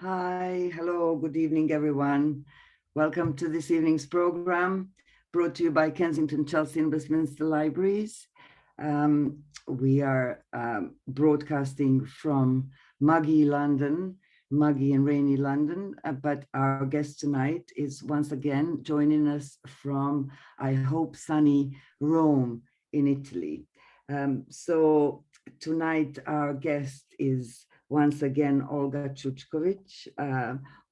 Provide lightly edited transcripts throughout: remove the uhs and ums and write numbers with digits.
Hi, hello, good evening, everyone. Welcome to this evening's program, brought to you by Kensington, Chelsea and Westminster Libraries. We are broadcasting from muggy London, muggy and rainy London, but our guest tonight is once again joining us from, I hope, sunny Rome in Italy. So tonight our guest is once again Olga Chuchkovic,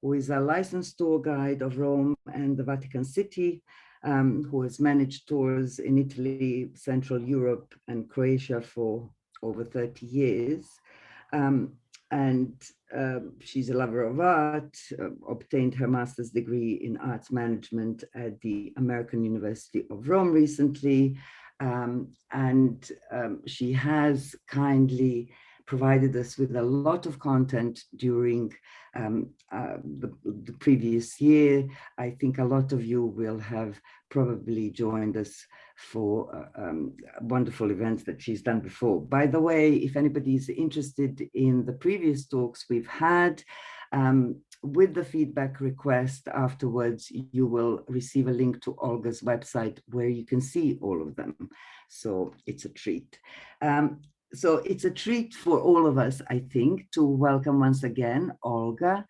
who is a licensed tour guide of Rome and the Vatican City, who has managed tours in Italy, Central Europe, and Croatia for over 30 years. She's a lover of art, obtained her master's degree in arts management at the American University of Rome recently. She has kindly provided us with a lot of content during the previous year. I think a lot of you will have probably joined us for wonderful events that she's done before. By the way, if anybody is interested in the previous talks we've had, with the feedback request afterwards, you will receive a link to Olga's website where you can see all of them. So it's a treat. So it's a treat for all of us, I think, to welcome once again Olga.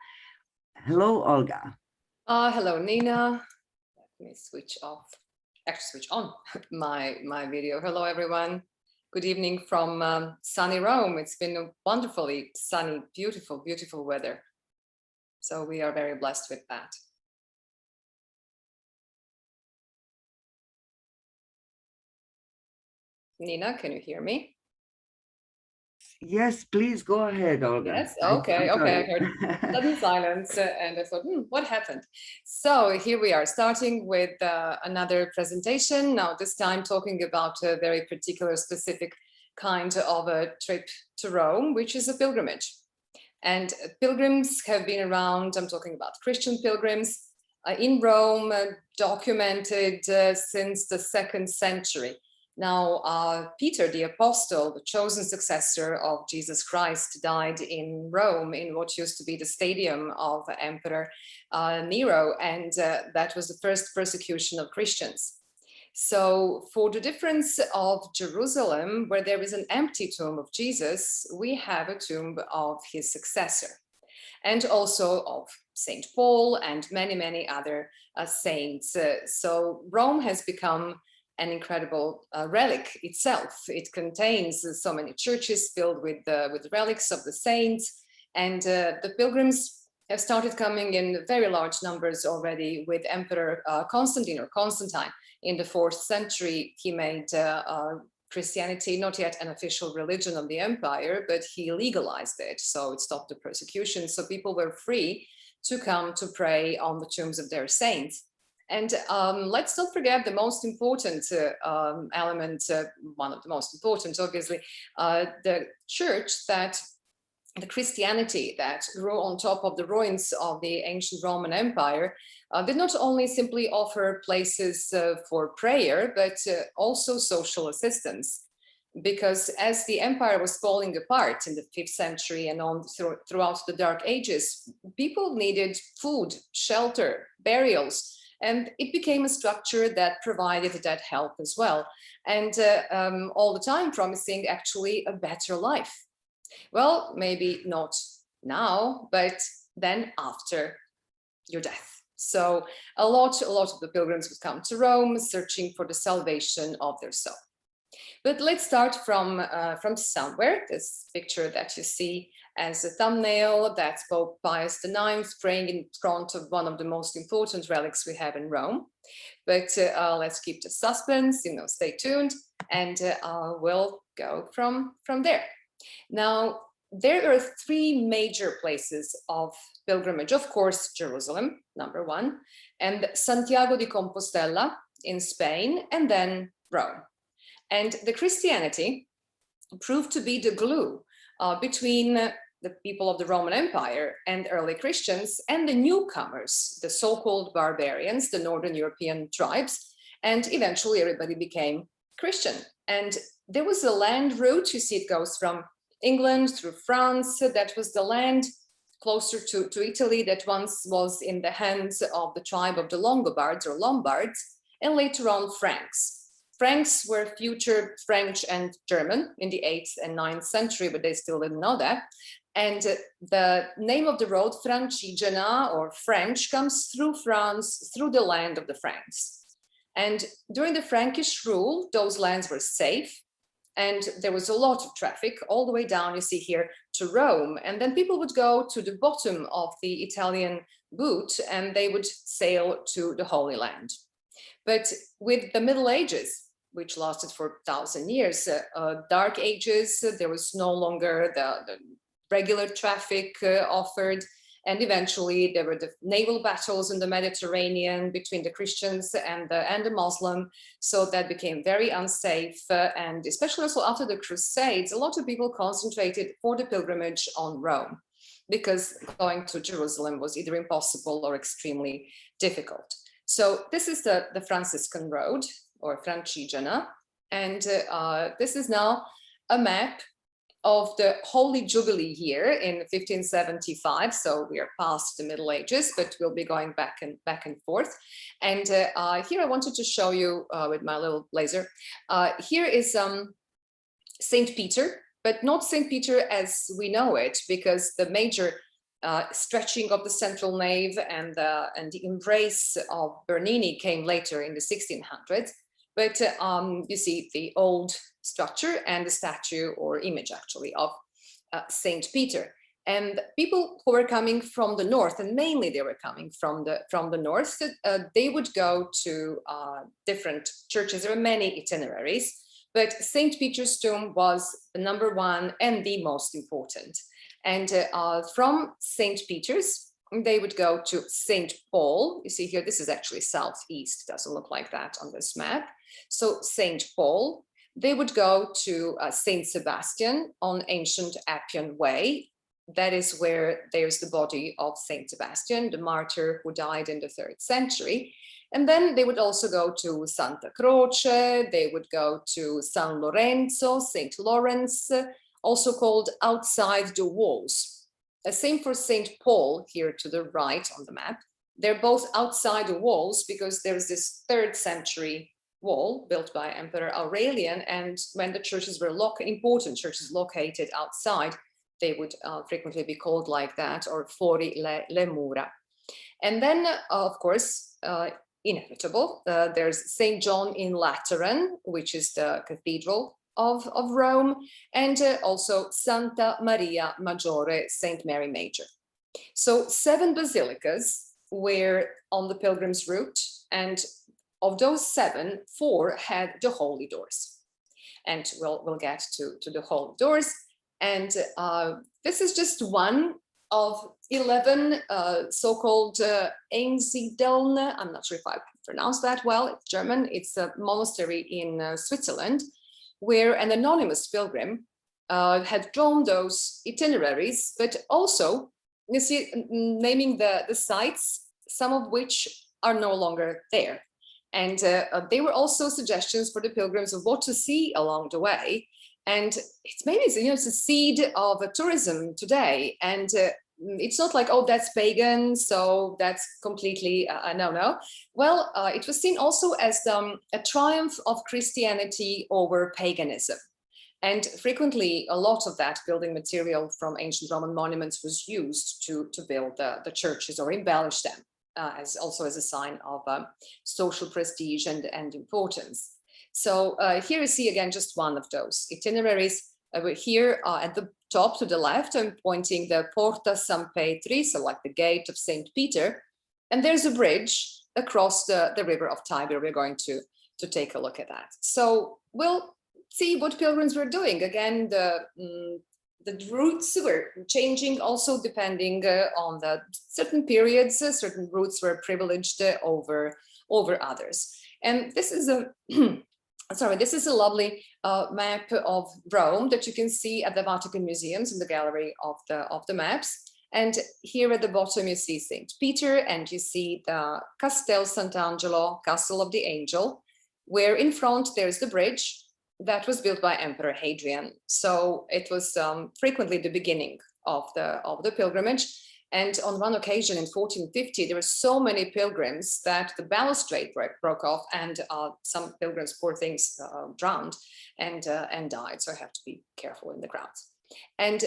Hello, Olga. Hello, Nina. Let me switch on my video. Hello, everyone. Good evening from sunny Rome. It's been a wonderfully sunny, beautiful, beautiful weather. So we are very blessed with that. Nina, can you hear me? Yes, please go ahead, Olga. Yes, okay. I heard sudden silence and I thought, what happened? So here we are starting with another presentation. Now this time talking about a very particular specific kind of a trip to Rome, which is a pilgrimage. And pilgrims have been around, I'm talking about Christian pilgrims in Rome, documented since the 2nd century. Now, Peter the Apostle, the chosen successor of Jesus Christ, died in Rome in what used to be the stadium of Emperor Nero, and that was the first persecution of Christians. So for the difference of Jerusalem, where there is an empty tomb of Jesus, we have a tomb of his successor, and also of Saint Paul and many, many other saints. So Rome has become an incredible relic itself. It contains so many churches filled with relics of the saints, and the pilgrims have started coming in very large numbers already with Emperor Constantine. In the 4th century, he made Christianity not yet an official religion of the empire, but he legalized it, so it stopped the persecution. So people were free to come to pray on the tombs of their saints. And let's not forget the most important element, one of the most important, obviously, the church that the Christianity that grew on top of the ruins of the ancient Roman Empire did not only simply offer places for prayer, but also social assistance. Because as the empire was falling apart in the 5th century and on throughout the Dark Ages, people needed food, shelter, burials, and it became a structure that provided that help as well. And all the time promising actually a better life. Well, maybe not now, but then after your death. So a lot of the pilgrims would come to Rome searching for the salvation of their soul. But let's start from somewhere. This picture that you see as a thumbnail, that's Pope Pius IX praying in front of one of the most important relics we have in Rome. But let's keep the suspense, stay tuned, and we'll go from there. Now, there are 3 major places of pilgrimage. Of course, Jerusalem, number 1, and Santiago de Compostela in Spain, and then Rome. And the Christianity proved to be the glue between the people of the Roman Empire and early Christians and the newcomers, the so-called barbarians, the Northern European tribes, and eventually everybody became Christian. And there was a land route, you see it goes from England through France, that was the land closer to Italy, that once was in the hands of the tribe of the Longobards or Lombards, and later on Franks. Franks were future French and German in the 8th and 9th century, but they still didn't know that. And the name of the road, Francigena or French, comes through France, through the land of the Franks. And during the Frankish rule, those lands were safe. And there was a lot of traffic all the way down, you see here, to Rome. And then people would go to the bottom of the Italian boot and they would sail to the Holy Land. But with the Middle Ages, which lasted for 1,000 years, Dark Ages, there was no longer the regular traffic offered. And eventually there were the naval battles in the Mediterranean between the Christians and the Muslim. So that became very unsafe. And especially also after the Crusades, a lot of people concentrated for the pilgrimage on Rome, because going to Jerusalem was either impossible or extremely difficult. So this is the Franciscan Road, or Francigena. And this is now a map of the Holy Jubilee year in 1575. So we are past the Middle Ages, but we'll be going back and forth. And here I wanted to show you with my little laser. Here is St. Peter, but not St. Peter as we know it, because the major stretching of the central nave and the embrace of Bernini came later in the 1600s. But you see the old structure and the statue or image actually of St. Peter. And people who were coming from the north, and mainly they were coming from the north, they would go to different churches. There were many itineraries, but St. Peter's tomb was the number one and the most important. And from St. Peter's, they would go to St. Paul. You see here, this is actually southeast. It doesn't look like that on this map. So St. Paul, they would go to St. Sebastian on ancient Appian Way. That is where there's the body of St. Sebastian, the martyr who died in the 3rd century. And then they would also go to Santa Croce. They would go to San Lorenzo, St. Lawrence, also called outside the walls. Same for St. Paul here to the right on the map. They're both outside the walls because there's this 3rd century wall built by Emperor Aurelian. And when the churches were important churches located outside, they would frequently be called like that, or fuori le mura. And then, of course, inevitable, there's St. John in Lateran, which is the cathedral of Rome, and also Santa Maria Maggiore, St. Mary Major. So 7 basilicas were on the pilgrim's route, and of those 7, 4 had the holy doors. And we'll get to the holy doors. And this is just one of 11 so-called Einsiedeln. I'm not sure if I pronounced that well. It's German. It's a monastery in Switzerland, where an anonymous pilgrim had drawn those itineraries, but also, you see, naming the sites, some of which are no longer there. And they were also suggestions for the pilgrims of what to see along the way. And it's maybe, it's a seed of tourism today. And it's not like, oh, that's pagan, so that's completely a no-no. Well, it was seen also as a triumph of Christianity over paganism. And frequently, a lot of that building material from ancient Roman monuments was used to build the churches or embellish them, as a sign of social prestige and importance. So here you see again just one of those itineraries. We're here at the top to the left. I'm pointing the Porta San Petri, so like the gate of St. Peter. And there's a bridge across the river of Tiber. We're going to take a look at that. So we'll see what pilgrims were doing. Again, the routes were changing also depending on the certain periods. Certain routes were privileged over others. And this is a this is a lovely map of Rome that you can see at the Vatican Museums in the gallery of the maps. And here at the bottom, you see St. Peter, and you see the Castel Sant'Angelo, Castle of the Angel, where in front there's the bridge that was built by Emperor Hadrian. So it was frequently the beginning of the pilgrimage. And on one occasion in 1450, there were so many pilgrims that the balustrade broke off, and some pilgrims, poor things, drowned and died. So I have to be careful in the crowds. And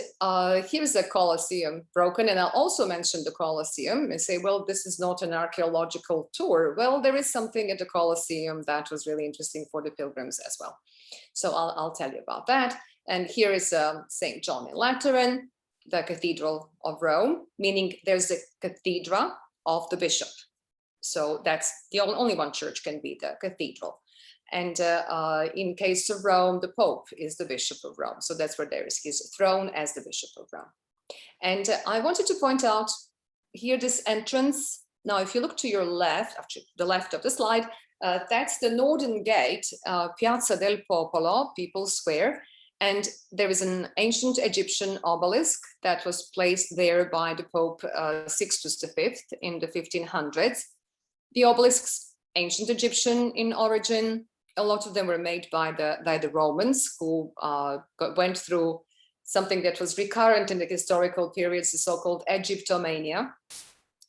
here's the Colosseum broken. And I'll also mention the Colosseum and say, well, this is not an archaeological tour. Well, there is something at the Colosseum that was really interesting for the pilgrims as well. So I'll tell you about that. And here is St. John Lateran, the Cathedral of Rome, meaning there's a cathedra of the bishop. So that's the only one church can be the cathedral. And in case of Rome, the Pope is the Bishop of Rome. So that's where there is his throne as the Bishop of Rome. And I wanted to point out here this entrance. Now, if you look to your left, actually the left of the slide, that's the northern gate, Piazza del Popolo, People's Square. And there is an ancient Egyptian obelisk that was placed there by the Pope Sixtus V in the 1500s. The obelisks, ancient Egyptian in origin. A lot of them were made by the Romans, who went through something that was recurrent in the historical periods, the so-called Egyptomania.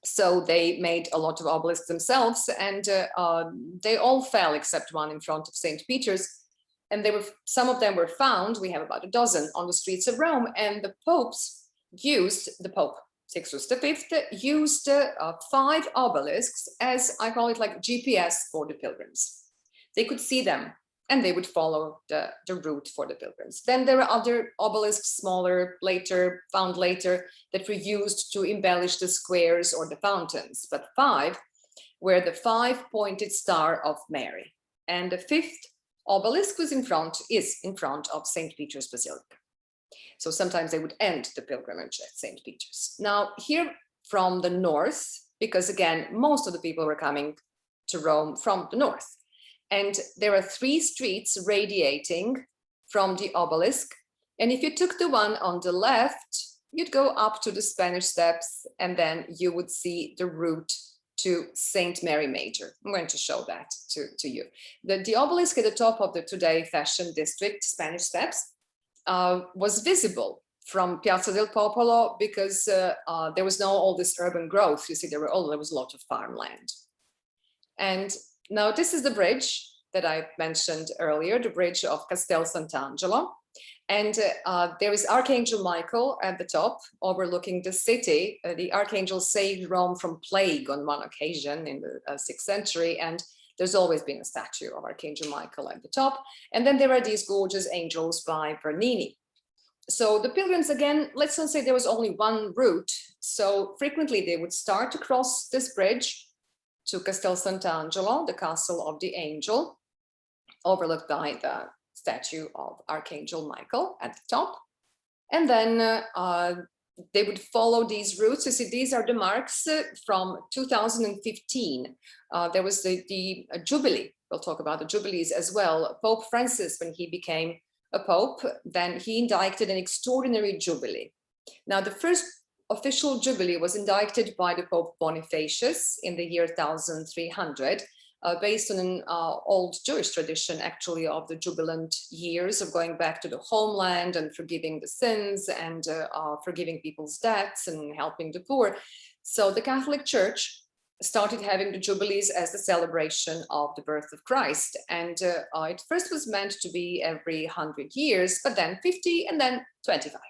So they made a lot of obelisks themselves, and they all fell except one in front of St. Peter's. And some of them were found, we have about a dozen, on the streets of Rome, and the Pope Sixtus V used 5 obelisks as, I call it like GPS for the pilgrims. They could see them and they would follow the route for the pilgrims. Then there are other obelisks, smaller, found later, that were used to embellish the squares or the fountains. But 5 were the 5-pointed star of Mary. And the 5th obelisk is in front of St. Peter's Basilica. So sometimes they would end the pilgrimage at St. Peter's. Now here from the north, because again, most of the people were coming to Rome from the north. And there are 3 streets radiating from the obelisk. And if you took the one on the left, you'd go up to the Spanish Steps, and then you would see the route to St. Mary Major. I'm going to show that to you. The obelisk at the top of the today Fashion District, Spanish Steps, was visible from Piazza del Popolo because there was all this urban growth. You see, there was a lot of farmland. And now this is the bridge that I mentioned earlier, the bridge of Castel Sant'Angelo. And there is Archangel Michael at the top overlooking the city. The Archangel saved Rome from plague on one occasion in the 6th century. And there's always been a statue of Archangel Michael at the top. And then there are these gorgeous angels by Bernini. So the pilgrims, again, let's not say there was only one route. So frequently they would start to cross this bridge to Castel Sant'Angelo, the castle of the angel, overlooked by the statue of Archangel Michael at the top. And then they would follow these routes. You see, these are the marks from 2015. There was the Jubilee. We'll talk about the Jubilees as well. Pope Francis, when he became a pope, then he indicted an extraordinary Jubilee. Now, the first official Jubilee was indicted by the Pope Bonifacius in the year 1300, based on an old Jewish tradition, actually, of the jubilant years of going back to the homeland and forgiving the sins and forgiving people's debts and helping the poor. So the Catholic Church started having the Jubilees as the celebration of the birth of Christ. And it first was meant to be every 100 years, but then 50 and then 25.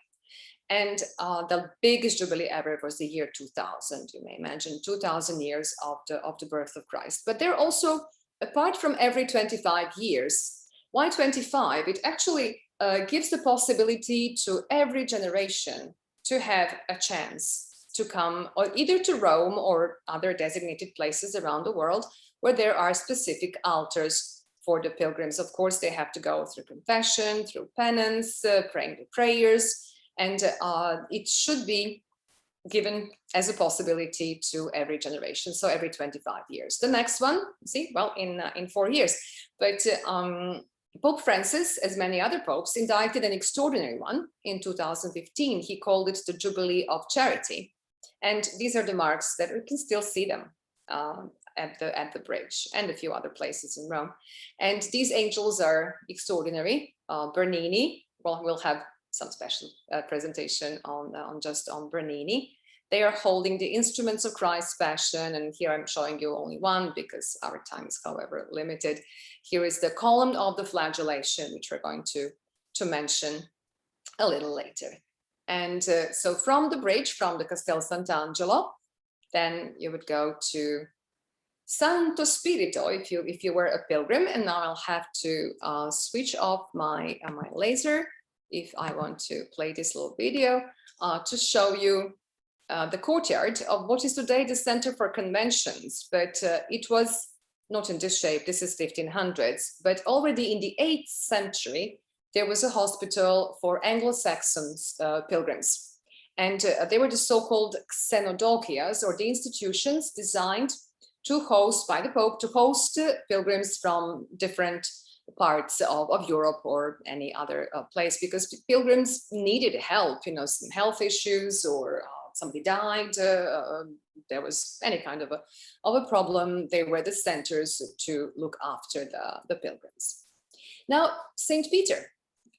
And the biggest Jubilee ever was the year 2000. You may imagine 2000 years of the birth of Christ. But they're also, apart from every 25 years, why 25? It actually gives the possibility to every generation to have a chance to come or either to Rome or other designated places around the world where there are specific altars for the pilgrims. Of course, they have to go through confession, through penance, praying the prayers, and it should be given as a possibility to every generation, so every 25 years. The next one, see, well, in 4 years. But Pope Francis, as many other popes, indicted an extraordinary one in 2015. He called it the Jubilee of Charity. And these are the marks that we can still see them at the bridge and a few other places in Rome. And these angels are extraordinary. Bernini, well, we'll have some special presentation on Bernini. They are holding the instruments of Christ's passion. And here I'm showing you only one because our time is, however, limited. Here is the column of the flagellation, which we're going to mention a little later. And so from the bridge, from the Castel Sant'Angelo, then you would go to Santo Spirito if you were a pilgrim. And now I'll have to switch off my laser if I want to play this little video to show you the courtyard of what is today the Center for Conventions. But it was not in this shape, this is 1500s, but already in the 8th century, there was a hospital for Anglo-Saxon pilgrims. And they were the so-called xenodochias, or the institutions designed to host, by the Pope, to host pilgrims from different parts of Europe or any other place, because pilgrims needed help, you know, some health issues, or somebody died, there was any kind of a problem. They were the centers to look after the pilgrims. Now, St. Peter,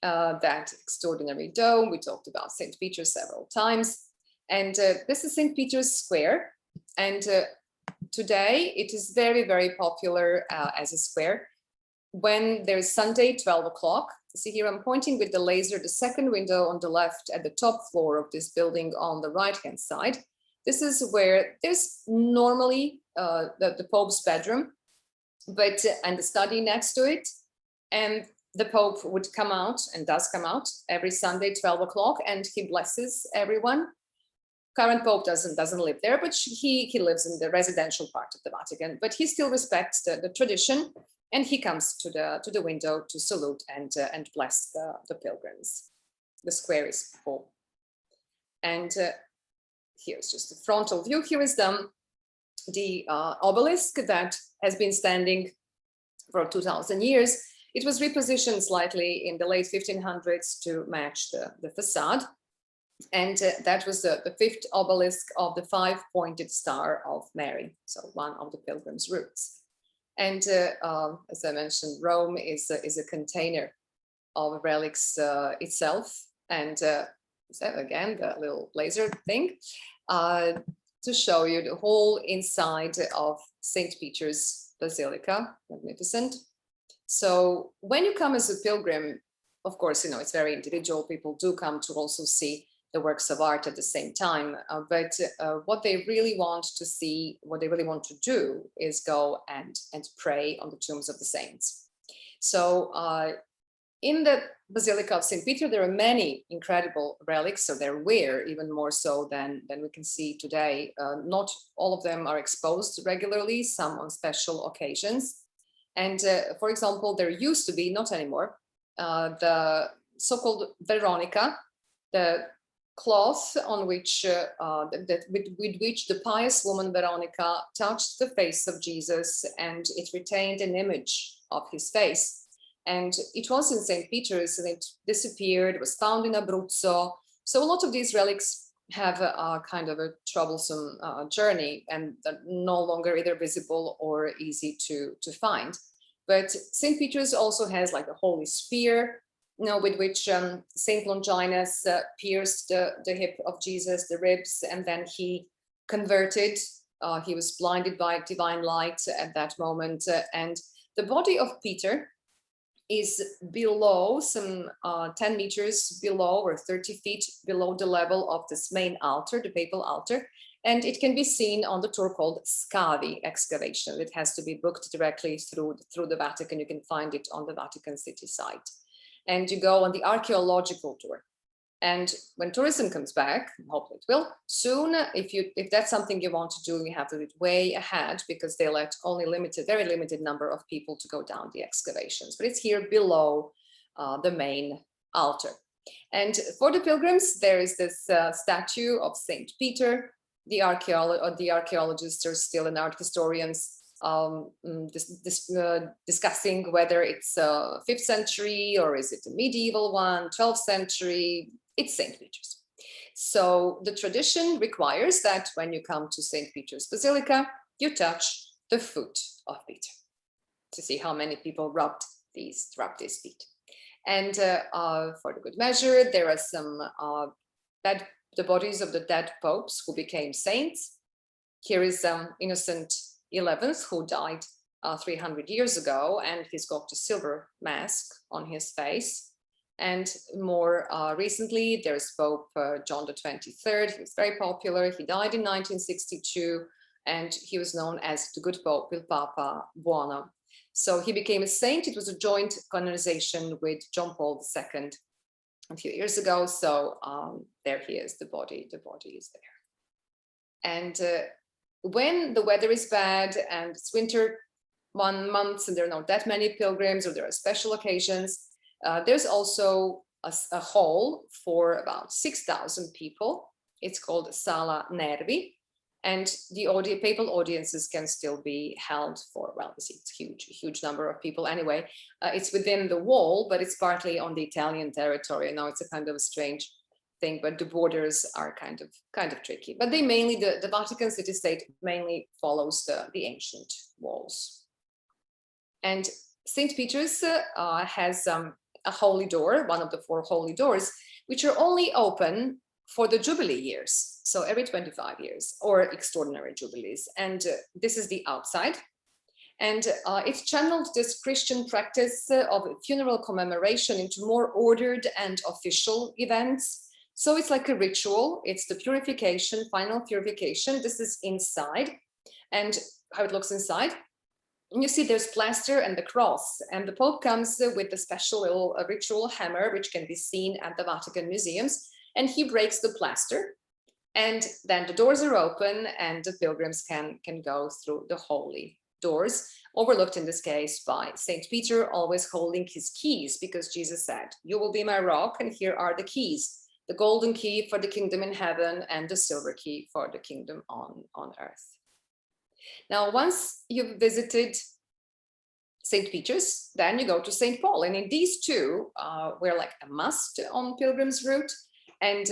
that extraordinary dome, we talked about St. Peter several times, and this is St. Peter's Square, and today it is very, very popular as a square. When there's Sunday, 12 o'clock, see here I'm pointing with the laser, the second window on the left at the top floor of this building on the right-hand side. This is where there's normally the Pope's bedroom, but and the study next to it. And the Pope would come out, and does come out, every Sunday, 12 o'clock, and he blesses everyone. Current Pope doesn't live there, but he lives in the residential part of the Vatican, but he still respects the tradition, and he comes to the window to salute and bless the pilgrims. The square is full. And here's just the frontal view. Here is the obelisk that has been standing for 2000 years. It was repositioned slightly in the late 1500s to match the facade. And that was the fifth obelisk of the five-pointed star of Mary, so one of the pilgrims' routes. And as I mentioned, Rome is a container of relics itself. And so again, the little laser thing to show you the whole inside of St. Peter's Basilica, magnificent. So when you come as a pilgrim, of course, you know, it's very individual. People do come to also see the works of art at the same time. But what they really want to see, what they really want to do is go and pray on the tombs of the saints. So in the Basilica of St. Peter, there are many incredible relics, so they're rare, even more so than we can see today. Not all of them are exposed regularly, some on special occasions. And for example, there used to be, not anymore, the so-called Veronica, the cloth on which with which the pious woman Veronica touched the face of Jesus, and it retained an image of his face. And it was in St. Peter's, and it disappeared, was found in Abruzzo. So a lot of these relics have a kind of a troublesome journey, and no longer either visible or easy to find. But St. Peter's also has like a holy spear, you know, with which Saint Longinus pierced the hip of Jesus, the ribs, and then he converted. He was blinded by divine light at that moment. And the body of Peter is below some 10 meters below, or 30 feet below the level of this main altar, the papal altar. And it can be seen on the tour called Scavi excavation. It has to be booked directly through the Vatican. You can find it on the Vatican City site. And you go on the archaeological tour. And when tourism comes back, hopefully it will soon, if that's something you want to do, you have to do it way ahead, because they let only very limited number of people to go down the excavations. But it's here below the main altar. And for the pilgrims, there is this statue of Saint Peter. The archaeologists are still, and art historians discussing whether it's 5th century or is it a medieval one, 12th century. It's St. Peter's. So the tradition requires that when you come to St. Peter's Basilica, you touch the foot of Peter to see how many people rubbed these feet. And for the good measure, there are some the bodies of the dead popes who became saints. Here is Innocent XI, who died 300 years ago, and he's got a silver mask on his face. And more recently, there's Pope John the 23rd. He was very popular. He died in 1962, and he was known as the Good Pope, Il Papa Buono. So he became a saint. It was a joint canonization with John Paul II a few years ago. So there he is, the body is there. And when the weather is bad and it's winter months and there are not that many pilgrims, or there are special occasions, there's also a hall for about 6,000 people. It's called Sala Nervi, and the papal audiences can still be held for, well, it's a huge number of people anyway. It's within the wall, but it's partly on the Italian territory. Now it's a kind of a strange thing, but the borders are kind of tricky. But they mainly, the Vatican city-state mainly follows the ancient walls. And St. Peter's has a holy door, one of the 4 holy doors, which are only open for the Jubilee years, so every 25 years, or extraordinary Jubilees. And this is the outside. And it channeled this Christian practice of funeral commemoration into more ordered and official events. So it's like a ritual. It's the purification, final purification. This is inside, and how it looks inside. And you see there's plaster and the cross, and the Pope comes with a special little ritual hammer, which can be seen at the Vatican museums, and he breaks the plaster, and then the doors are open and the pilgrims can go through the holy doors, overlooked in this case by St. Peter, always holding his keys, because Jesus said, "You will be my rock, and here are the keys, the golden key for the kingdom in heaven and the silver key for the kingdom on earth." Now, once you've visited St. Peter's, then you go to St. Paul. And in these two were like a must on pilgrim's route. And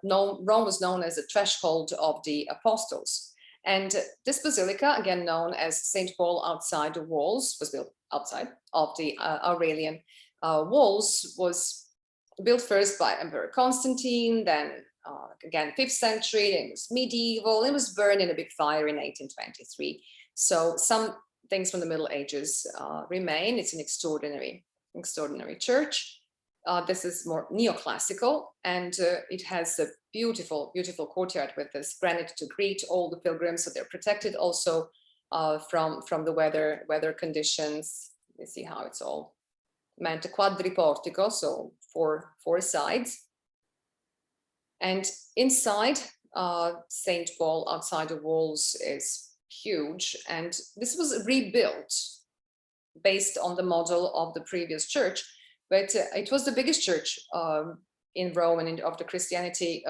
Rome was known as the threshold of the apostles. And this basilica, again known as St. Paul outside the walls, was built outside of the Aurelian walls, was built first by Emperor Constantine, then again 5th century, then it was medieval. It was burned in a big fire in 1823. So some things from the Middle Ages remain. It's an extraordinary church. This is more neoclassical, and it has a beautiful courtyard with this granite to greet all the pilgrims, so they're protected also from the weather conditions. You see how it's all meant a quadriportico, so four sides. And inside, St. Paul outside the walls is huge, and this was rebuilt based on the model of the previous church, but it was the biggest church in Rome and of the Christianity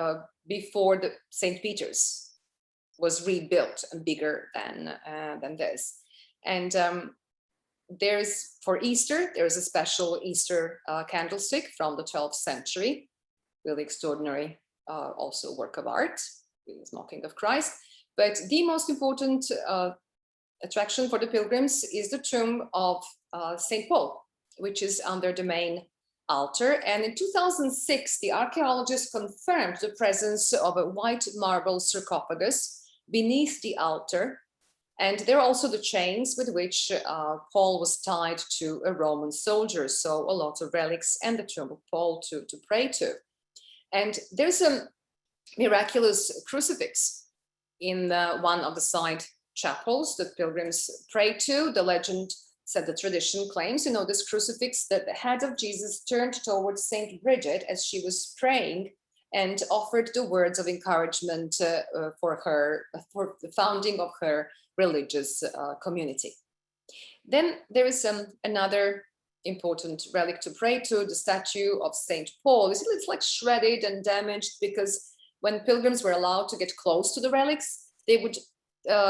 before the St. Peter's was rebuilt and bigger than this. And there's, for Easter, there's a special Easter candlestick from the 12th century, really extraordinary, also work of art, it's mocking of Christ. But the most important attraction for the pilgrims is the tomb of St. Paul, which is under the main altar. And in 2006, the archaeologists confirmed the presence of a white marble sarcophagus beneath the altar. And there are also the chains with which Paul was tied to a Roman soldier. So a lot of relics and the tomb of Paul to pray to. And there's a miraculous crucifix in one of the side chapels that pilgrims pray to. The legend said, the tradition claims, this crucifix, that the head of Jesus turned towards Saint Bridget as she was praying and offered the words of encouragement for the founding of her religious community. Then there is another important relic to pray to, the statue of Saint Paul. It's like shredded and damaged, because when pilgrims were allowed to get close to the relics, they would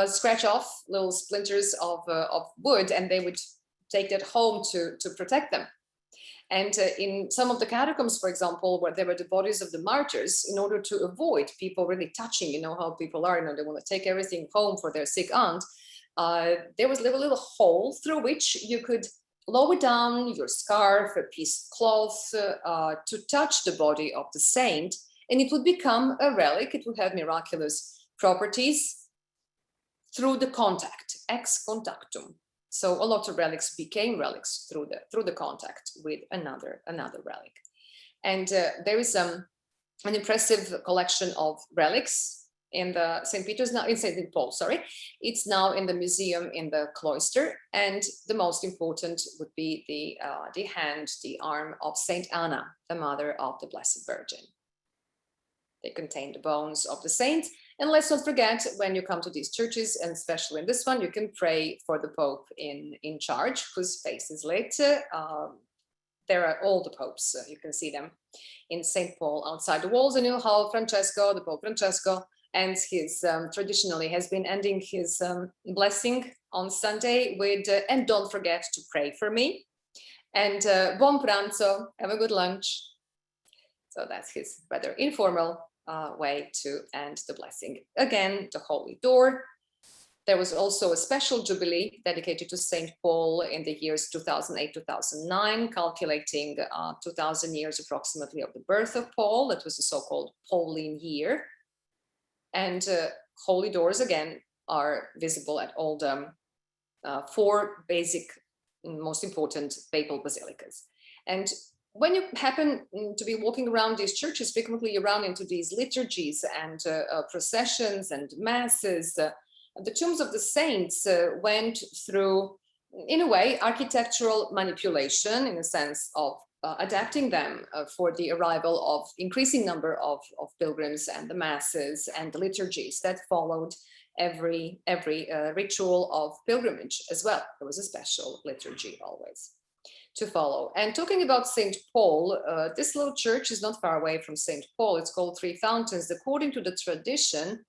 scratch off little splinters of wood, and they would take that home to protect them. And in some of the catacombs, for example, where there were the bodies of the martyrs, in order to avoid people really touching, you know how people are, they want to take everything home for their sick aunt, there was a little hole through which you could lower down your scarf, a piece of cloth, to touch the body of the saint, and it would become a relic. It would have miraculous properties through the contact, ex contactum. So a lot of relics became relics through the contact with another relic. And there is an impressive collection of relics in the St. Paul, sorry. It's now in the museum in the cloister, and the most important would be the hand, the arm of Saint Anna, the mother of the Blessed Virgin. They contain the bones of the saint. And let's not forget, when you come to these churches, and especially in this one, you can pray for the Pope in charge, whose face is lit. There are all the popes, you can see them in St. Paul outside the walls, and you'll have Francesco, the Pope Francesco, and his traditionally has been ending his blessing on Sunday with, and don't forget to pray for me, and buon pranzo, have a good lunch. So that's his rather informal way to end the blessing. Again, the Holy Door. There was also a special jubilee dedicated to St. Paul in the years 2008-2009, calculating 2000 years approximately of the birth of Paul. That was the so-called Pauline year. And holy doors, again, are visible at all the 4 basic, most important papal basilicas. And when you happen to be walking around these churches, frequently you run into these liturgies and processions and masses. The tombs of the saints went through, in a way, architectural manipulation, in a sense of adapting them for the arrival of increasing number of pilgrims and the masses and the liturgies that followed every ritual of pilgrimage as well. There was a special liturgy always to follow. And talking about St. Paul, this little church is not far away from St. Paul. It's called Three Fountains. According to the tradition,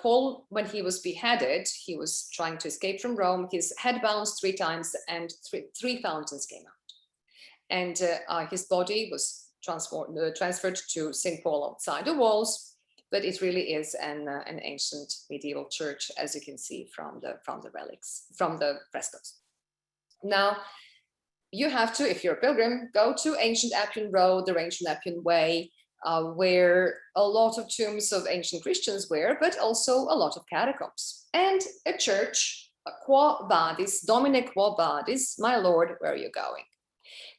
Paul, when he was beheaded, he was trying to escape from Rome. His head bounced 3 times and three fountains came out. And his body was transferred to St. Paul outside the walls, but it really is an ancient medieval church, as you can see from the relics, from the frescoes. Now, you have to, if you're a pilgrim, go to ancient Appian Road, the ancient Appian Way, where a lot of tombs of ancient Christians were, but also a lot of catacombs. And a church, Quo Vadis, Domine Quo Vadis, my Lord, where are you going?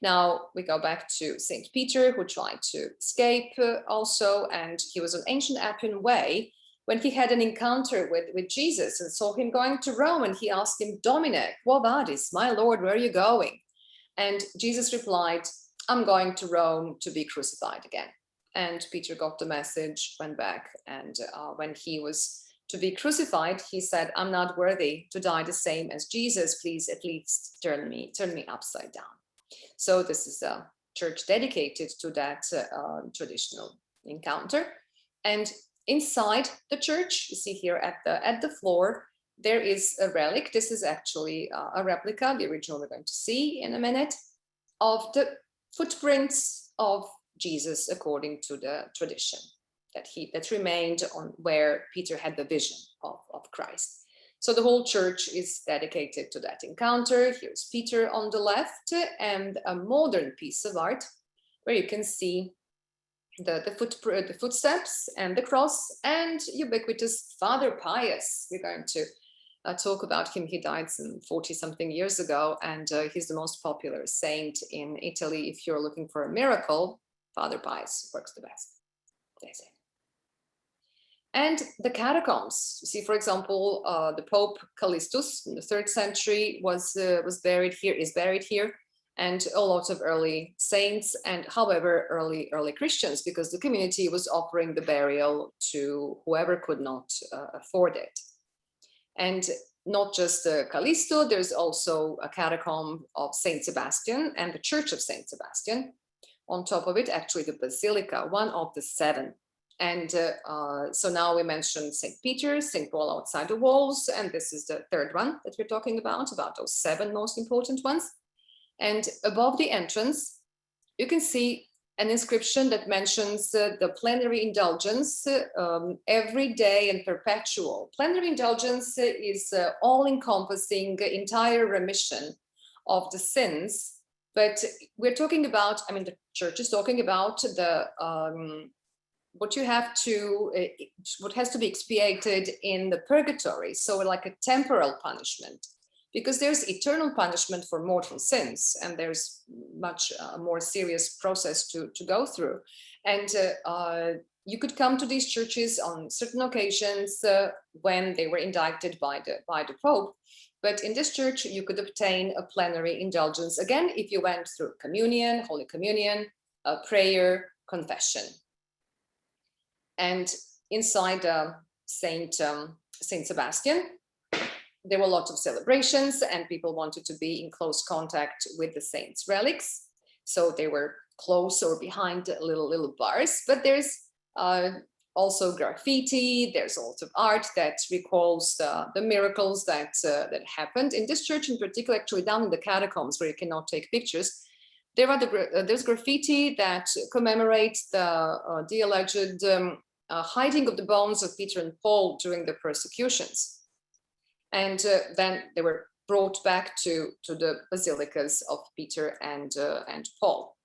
Now we go back to St. Peter, who tried to escape also, and he was on ancient Appian Way when he had an encounter with Jesus and saw him going to Rome, and he asked him, Domine Quo Vadis, my Lord, where are you going? And Jesus replied, I'm going to Rome to be crucified again. And Peter got the message, went back, and when he was to be crucified, he said, I'm not worthy to die the same as Jesus. Please at least turn me upside down. So this is a church dedicated to that traditional encounter. And inside the church, you see here at the floor, there is a relic. This is actually a replica, the original we're going to see in a minute, of the footprints of Jesus according to the tradition that remained on where Peter had the vision of Christ. So the whole church is dedicated to that encounter. Here's Peter on the left, and a modern piece of art where you can see the footsteps and the cross, and ubiquitous Father Pius. We're going to talk about him. He died some 40-something years ago, and he's the most popular saint in Italy. If you're looking for a miracle, Father Pius works the best, they say. And the catacombs. You see, for example, the Pope Callistus in the 3rd century was buried here, is buried here, and a lot of early saints, and however early Christians, because the community was offering the burial to whoever could not afford it. And not just Callisto, there's also a catacomb of Saint Sebastian and the Church of Saint Sebastian. On top of it, actually the Basilica, one of the 7. And so now we mentioned St. Peter, St. Paul outside the walls, and this is the 3rd one that we're talking about those 7 most important ones. And above the entrance, you can see an inscription that mentions the plenary indulgence, every day and perpetual. Plenary indulgence is all-encompassing, entire remission of the sins. But we're talking about, I mean, the church is talking about the what you have to, what has to be expiated in the purgatory, so like a temporal punishment, because there's eternal punishment for mortal sins, and there's much more serious process to go through. And you could come to these churches on certain occasions when they were indicted by the Pope. But in this church, you could obtain a plenary indulgence, again, if you went through communion, Holy Communion, prayer, confession. And inside Saint Sebastian, there were a lot of celebrations, and people wanted to be in close contact with the saint's relics. So they were close or behind little bars. But there's also graffiti. There's a lot of art that recalls the miracles that happened in this church in particular. Actually, down in the catacombs, where you cannot take pictures, there's graffiti that commemorates the alleged hiding of the bones of Peter and Paul during the persecutions. And then they were brought back to the basilicas of Peter and Paul.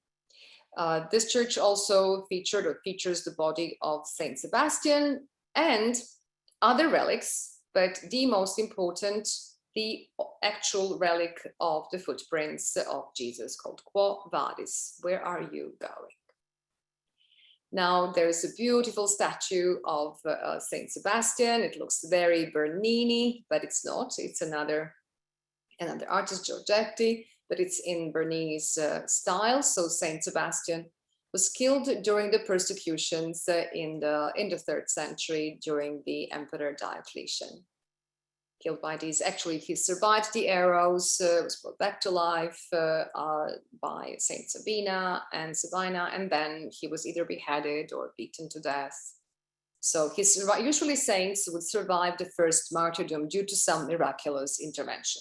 This church also features the body of Saint Sebastian and other relics, but the most important, the actual relic of the footprints of Jesus, called Quo Vadis? Where are you going? Now there's a beautiful statue of Saint Sebastian. It looks very Bernini, but it's not. It's another artist, Giorgetti, but it's in Bernini's style. So Saint Sebastian was killed during the persecutions in the 3rd century during the Emperor Diocletian. Killed by these, actually he survived the arrows, was brought back to life by Saint Sabina, and then he was either beheaded or beaten to death. So usually saints would survive the first martyrdom due to some miraculous intervention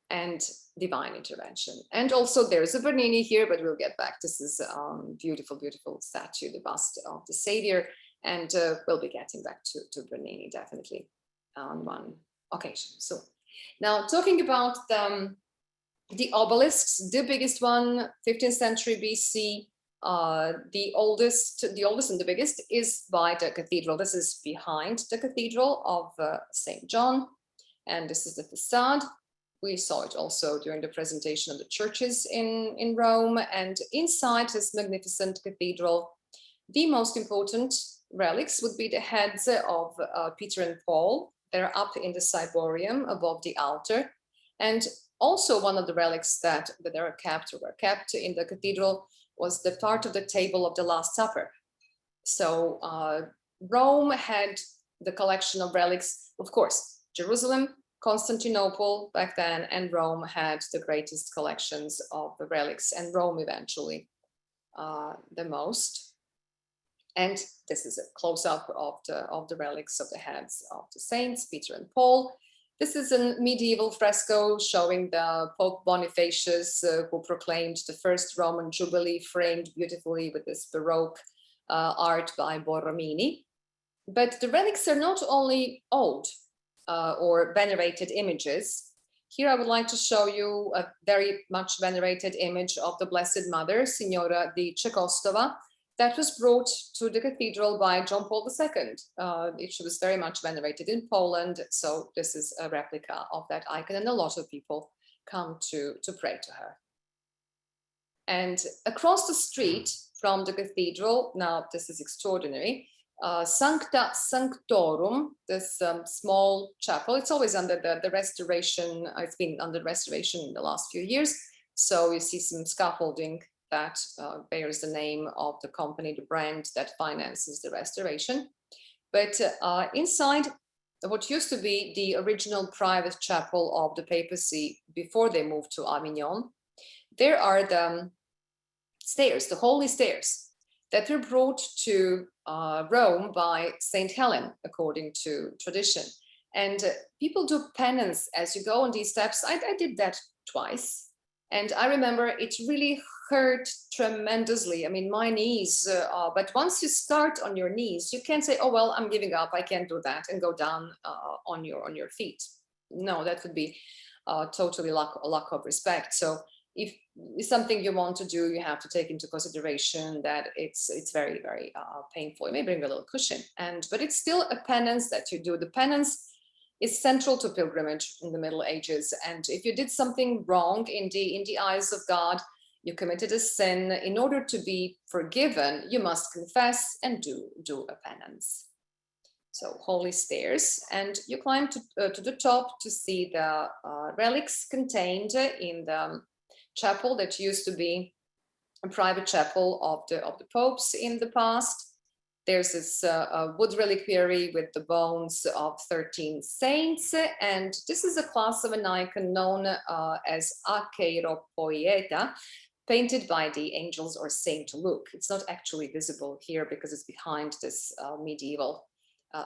and divine intervention. And also there's a Bernini here, but we'll get back. This is a beautiful, beautiful statue, the bust of the Savior, and we'll be getting back to Bernini definitely on one occasion. So now talking about the obelisks, the biggest one, 15th century BC, the oldest and the biggest is by the cathedral. This is behind the cathedral of St. John, and this is the facade. We saw it also during the presentation of the churches in Rome, and inside this magnificent cathedral, the most important relics would be the heads of Peter and Paul. They're up in the ciborium above the altar. And also one of the relics that were kept in the cathedral was the part of the table of the Last Supper. So Rome had the collection of relics, of course, Jerusalem, Constantinople back then, and Rome had the greatest collections of the relics, and Rome eventually the most. And this is a close-up of the relics of the heads of the saints, Peter and Paul. This is a medieval fresco showing the Pope Bonifacius, who proclaimed the first Roman Jubilee, framed beautifully with this Baroque art by Borromini. But the relics are not only old or venerated images. Here I would like to show you a very much venerated image of the Blessed Mother, Signora di Cekostova, that was brought to the cathedral by John Paul II. She was very much venerated in Poland, so this is a replica of that icon, and a lot of people come to pray to her. And across the street from the cathedral, now this is extraordinary, Sancta Sanctorum, this small chapel, it's always under the restoration, it's been under restoration in the last few years, so you see some scaffolding that bears the name of the company, the brand that finances the restoration. But inside what used to be the original private chapel of the papacy before they moved to Avignon, there are the stairs, the holy stairs, that were brought to Rome by Saint Helen, according to tradition. And people do penance as you go on these steps. I did that twice. And I remember it really hurt tremendously. I mean, my knees, but once you start on your knees, you can't say, oh, well, I'm giving up, I can't do that, and go down on your feet. No, that would be totally lack of respect. So if it's something you want to do, you have to take into consideration that it's very, very painful. It may bring a little cushion, but it's still a penance that you do. The penance is central to pilgrimage in the Middle Ages. And if you did something wrong in the eyes of God, you committed a sin, in order to be forgiven, you must confess and do a penance. So holy stairs, and you climb to the top to see the relics contained in the chapel that used to be a private chapel of the popes in the past. There's this wood reliquary with the bones of 13 saints, and this is a class of an icon known as Acheiropoieta, painted by the angels or Saint Luke. It's not actually visible here because it's behind this medieval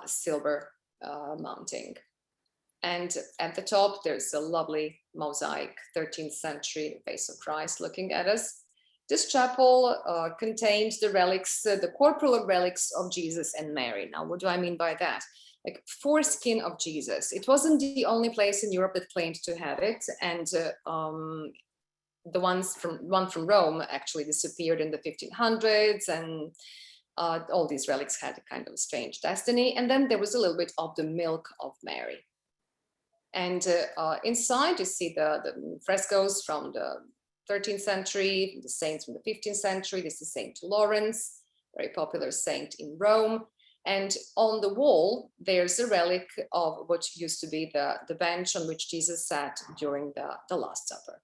silver mounting. And at the top, there's a lovely mosaic, 13th century face of Christ looking at us. This chapel contains the relics, the corporal relics of Jesus and Mary. Now, what do I mean by that? Like foreskin of Jesus. It wasn't the only place in Europe that claimed to have it, and the one from Rome actually disappeared in the 1500s, and all these relics had a kind of strange destiny. And then there was a little bit of the milk of Mary. And inside you see the frescoes from the 13th century, the saints from the 15th century. This is Saint Lawrence, very popular saint in Rome. And on the wall, there's a relic of what used to be the bench on which Jesus sat during the Last Supper.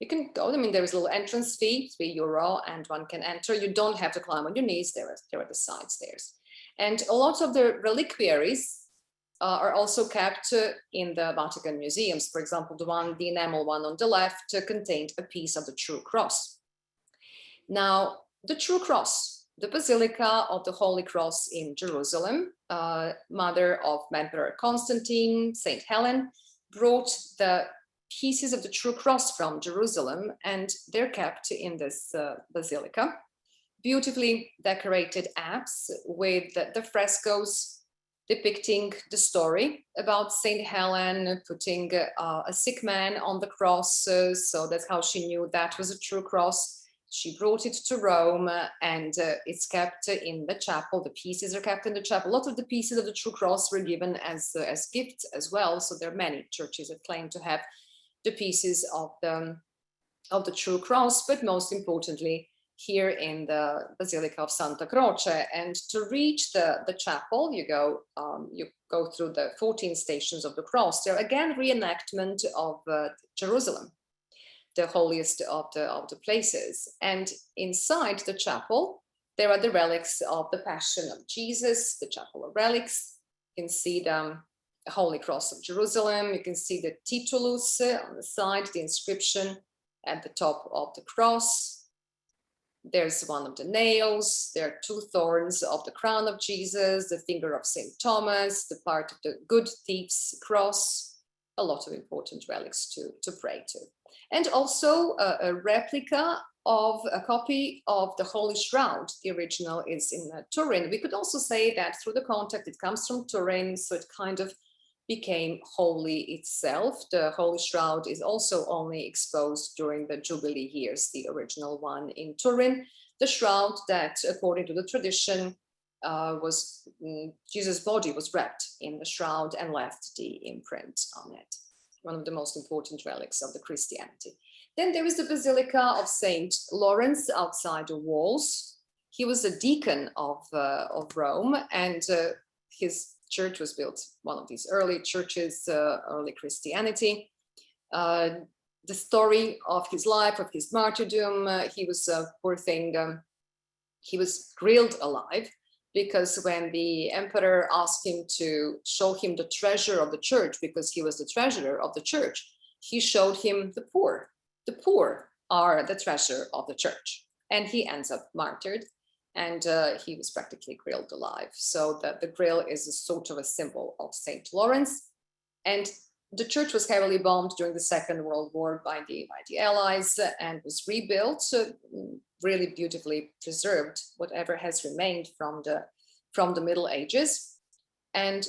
You can go, I mean, there is a little entrance fee, €3, and one can enter. You don't have to climb on your knees, there are the side stairs. And a lot of the reliquaries are also kept in the Vatican museums. For example, the enamel one on the left contained a piece of the true cross. Now, the true cross, the Basilica of the Holy Cross in Jerusalem, mother of Emperor Constantine, Saint Helen, brought the pieces of the true cross from Jerusalem, and they're kept in this basilica. Beautifully decorated apse with the frescoes depicting the story about Saint Helen putting a sick man on the cross. So that's how she knew that was a true cross. She brought it to Rome, and it's kept in the chapel. The pieces are kept in the chapel. A lot of the pieces of the true cross were given as gifts as well. So there are many churches that claim to have the pieces of the true cross, but most importantly, here in the Basilica of Santa Croce. And to reach the chapel, you go through the 14 stations of the cross. They're again reenactment of Jerusalem, the holiest of the places. And inside the chapel, there are the relics of the Passion of Jesus, the Chapel of Relics. You can see the Holy Cross of Jerusalem. You can see the titulus on the side, the inscription at the top of the cross. There's one of the nails. There are 2 thorns of the crown of Jesus, the finger of St. Thomas, the part of the good thief's cross. A lot of important relics to pray to. And also a replica of a copy of the Holy Shroud. The original is in Turin. We could also say that through the contact, it comes from Turin, so it kind of became holy itself. The Holy Shroud is also only exposed during the Jubilee years, the original one in Turin. The shroud that, according to the tradition, Jesus' body was wrapped in the shroud and left the imprint on it. One of the most important relics of the Christianity. Then there is the Basilica of Saint Lawrence outside the walls. He was a deacon of Rome, and his church was built, one of these early churches, early Christianity. The story of his life, of his martyrdom, he was a poor thing. He was grilled alive because when the emperor asked him to show him the treasure of the church, because he was the treasurer of the church, he showed him the poor. The poor are the treasure of the church. And he ends up martyred. And he was practically grilled alive. So the grill is a sort of a symbol of St. Lawrence. And the church was heavily bombed during the Second World War by the Allies and was rebuilt, really beautifully preserved, whatever has remained from the Middle Ages. And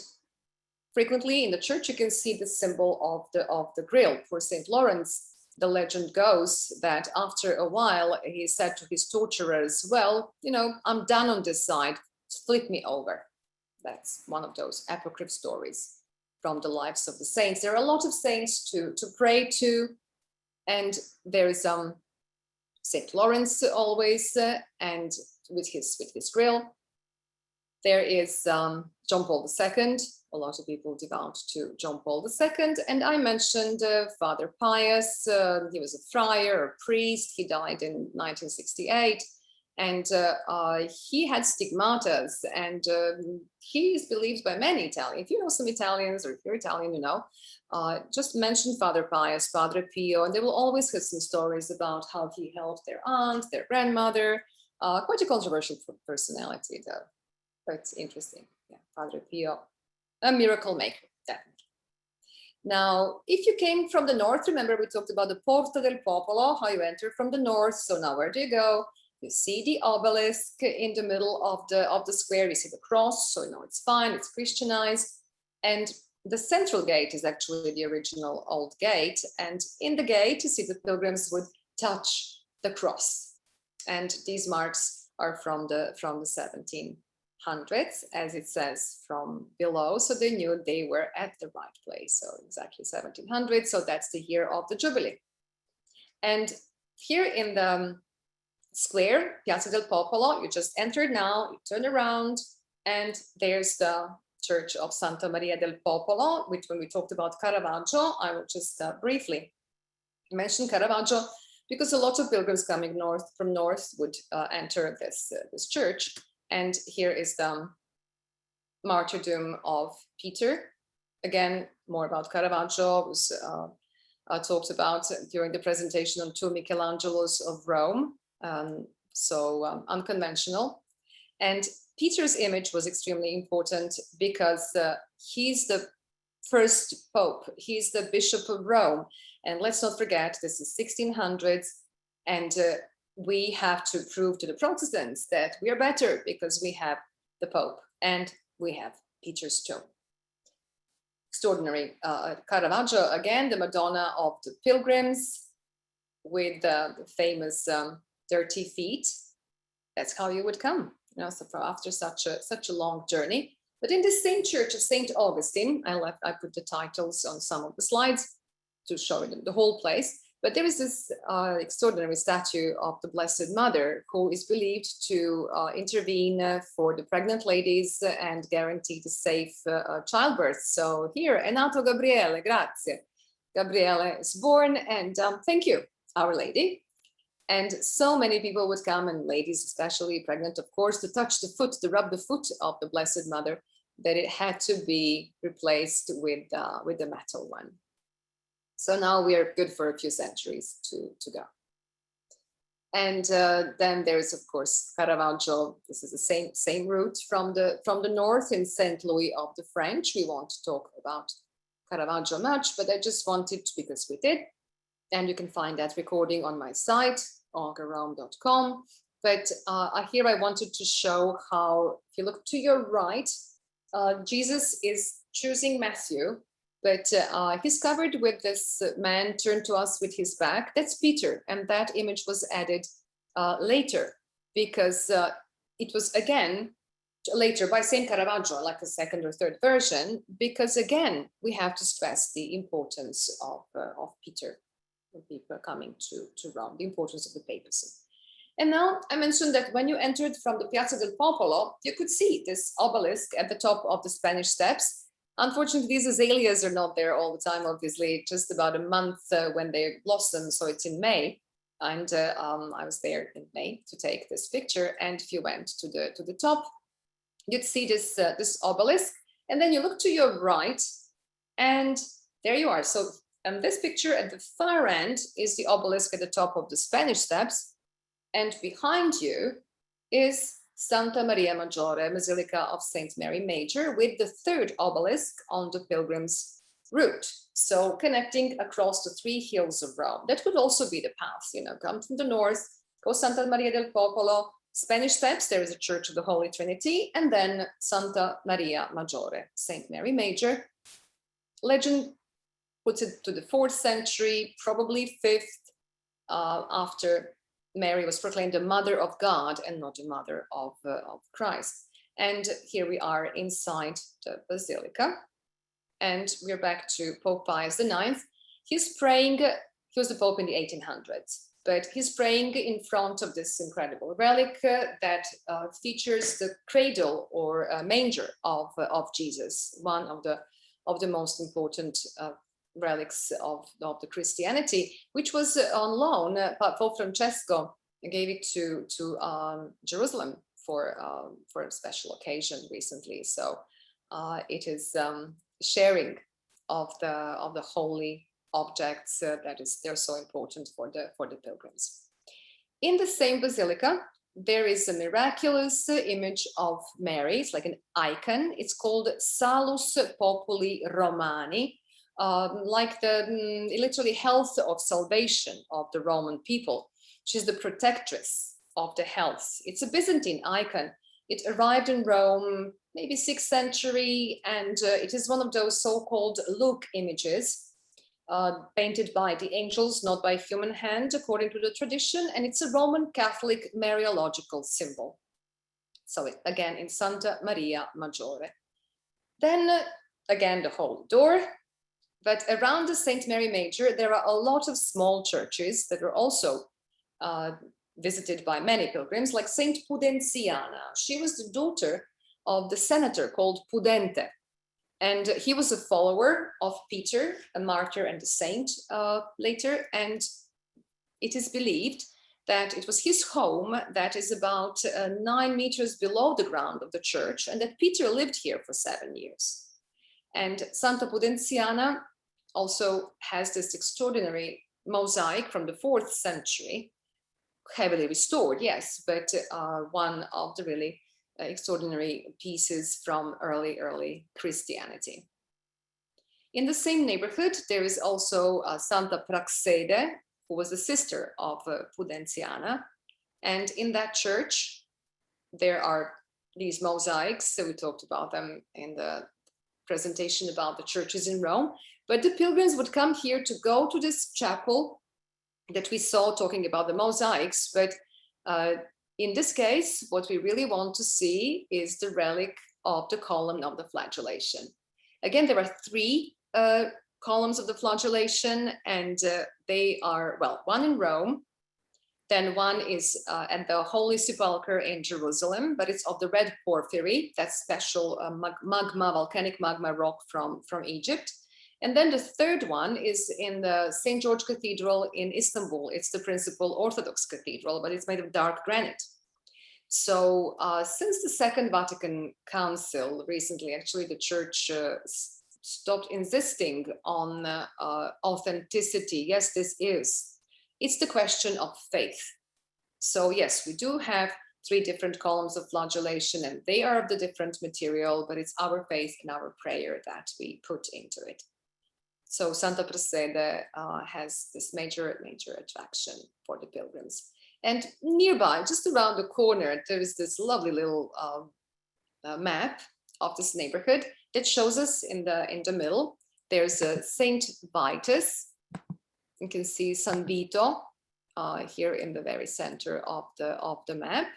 frequently in the church, you can see the symbol of the grill for St. Lawrence. the legend goes that after a while, he said to his torturers, well, I'm done on this side, flip me over. That's one of those apocryphal stories from the lives of the saints. There are a lot of saints to pray to, and there is St. Lawrence always, and with his grill. There is John Paul II. A lot of people devout to John Paul II. And I mentioned Father Pius. He was a friar, a priest. He died in 1968. And he had stigmatas. And he is believed by many Italians. If you know some Italians, or if you're Italian, just mention Father Pius, Padre Pio, and they will always have some stories about how he helped their aunt, their grandmother. Quite a controversial personality, though. But interesting. Yeah, Padre Pio, a miracle maker, definitely. Now, if you came from the north, remember we talked about the Porta del Popolo, how you enter from the north. So now where do you go? You see the obelisk in the middle of the square. You see the cross, so it's fine, it's Christianized. And the central gate is actually the original old gate. And in the gate, you see the pilgrims would touch the cross. And these marks are from the 1700s, as it says from below. So they knew they were at the right place. So exactly 1700. So that's the year of the Jubilee. And here in the square, Piazza del Popolo, you just entered now, you turn around, and there's the Church of Santa Maria del Popolo, which when we talked about Caravaggio, I will just briefly mention Caravaggio, because a lot of pilgrims coming from north would enter this church. And here is the martyrdom of Peter. Again, more about Caravaggio was talked about during the presentation on two Michelangelos of Rome. Unconventional. And Peter's image was extremely important because he's the first pope. He's the Bishop of Rome. And let's not forget, this is 1600s. And we have to prove to the Protestants that we are better because we have the Pope and we have Peter's tomb. Extraordinary. Caravaggio, again, the Madonna of the Pilgrims with the famous dirty feet. That's how you would come, so after such a long journey. But in the same church of St. Augustine, I put the titles on some of the slides to show them the whole place. But there is this extraordinary statue of the Blessed Mother, who is believed to intervene for the pregnant ladies and guarantee the safe childbirth. So here, è nato Gabriele, grazie. Gabriele is born, and thank you, Our Lady. And so many people would come, and ladies especially, pregnant, of course, to touch the foot, to rub the foot of the Blessed Mother, that it had to be replaced with the metal one. So now we are good for a few centuries to go. And then there's, of course, Caravaggio. This is the same route from the north in St. Louis of the French. We won't talk about Caravaggio much, but I just wanted to, because we did. And you can find that recording on my site, olgarome.com. But here I wanted to show how, if you look to your right, Jesus is choosing Matthew, but he's covered with this man turned to us with his back. That's Peter, and that image was added later because it was again later by Saint Caravaggio, like a second or third version, because again we have to stress the importance of Peter, when people coming to Rome, the importance of the papacy. And now I mentioned that when you entered from the Piazza del Popolo, you could see this obelisk at the top of the Spanish Steps. Unfortunately, these azaleas are not there all the time, obviously, just about a month when they blossom. So it's in May. And I was there in May to take this picture. And if you went to the top, you'd see this obelisk. And then you look to your right, and there you are. So this picture at the far end is the obelisk at the top of the Spanish Steps. And behind you is Santa Maria Maggiore, Basilica of Saint Mary Major, with the third obelisk on the pilgrim's route. So connecting across the three hills of Rome. That would also be the path, come from the north, go Santa Maria del Popolo, Spanish Steps, there is a Church of the Holy Trinity, and then Santa Maria Maggiore, Saint Mary Major. Legend puts it to the 4th century, probably 5th, after Mary was proclaimed the mother of God and not the mother of Christ. And here we are inside the Basilica. And we're back to Pope Pius IX. He's praying, he was the Pope in the 1800s, but he's praying in front of this incredible relic that features the cradle or manger of Jesus, one of the most important relics of the Christianity, which was on loan. Pope Francesco gave it to Jerusalem for a special occasion recently. So it is sharing of the holy objects they're so important for the pilgrims. In the same basilica, there is a miraculous image of Mary. It's like an icon. It's called Salus Populi Romani, like the literally health of salvation of the Roman people. She's the protectress of the health. It's a Byzantine icon. It arrived in Rome maybe 6th century, and it is one of those so-called Luke images painted by the angels, not by human hand, according to the tradition, and it's a Roman Catholic Mariological symbol. So again, in Santa Maria Maggiore. Then again, the Holy Door. But around the St. Mary Major, there are a lot of small churches that are also visited by many pilgrims, like Saint Pudenziana. She was the daughter of the senator called Pudente. And he was a follower of Peter, a martyr and a saint later. And it is believed that it was his home that is about 9 meters below the ground of the church, and that Peter lived here for 7 years. And Santa Pudenziana also has this extraordinary mosaic from the 4th century, heavily restored, yes, but one of the really extraordinary pieces from early Christianity. In the same neighborhood, there is also Santa Praxede, who was the sister of Pudenziana. And in that church, there are these mosaics. So we talked about them in the presentation about the churches in Rome. But the pilgrims would come here to go to this chapel that we saw talking about the mosaics. But in this case, what we really want to see is the relic of the column of the flagellation. Again, there are 3 columns of the flagellation, and they are, well, one in Rome, then one is at the Holy Sepulchre in Jerusalem, but it's of the red porphyry, that special volcanic magma rock from Egypt. And then the 3rd one is in the St. George Cathedral in Istanbul. It's the principal Orthodox cathedral, but it's made of dark granite. So since the Second Vatican Council recently, actually the church stopped insisting on authenticity. Yes, it's the question of faith. So yes, we do have 3 different columns of flagellation, and they are of the different material, but it's our faith and our prayer that we put into it. So Santa Praxede has this major attraction for the pilgrims. And nearby, just around the corner, there is this lovely little map of this neighborhood that shows us in the middle. There's a Saint Vitus. You can see San Vito here in the very center of the map.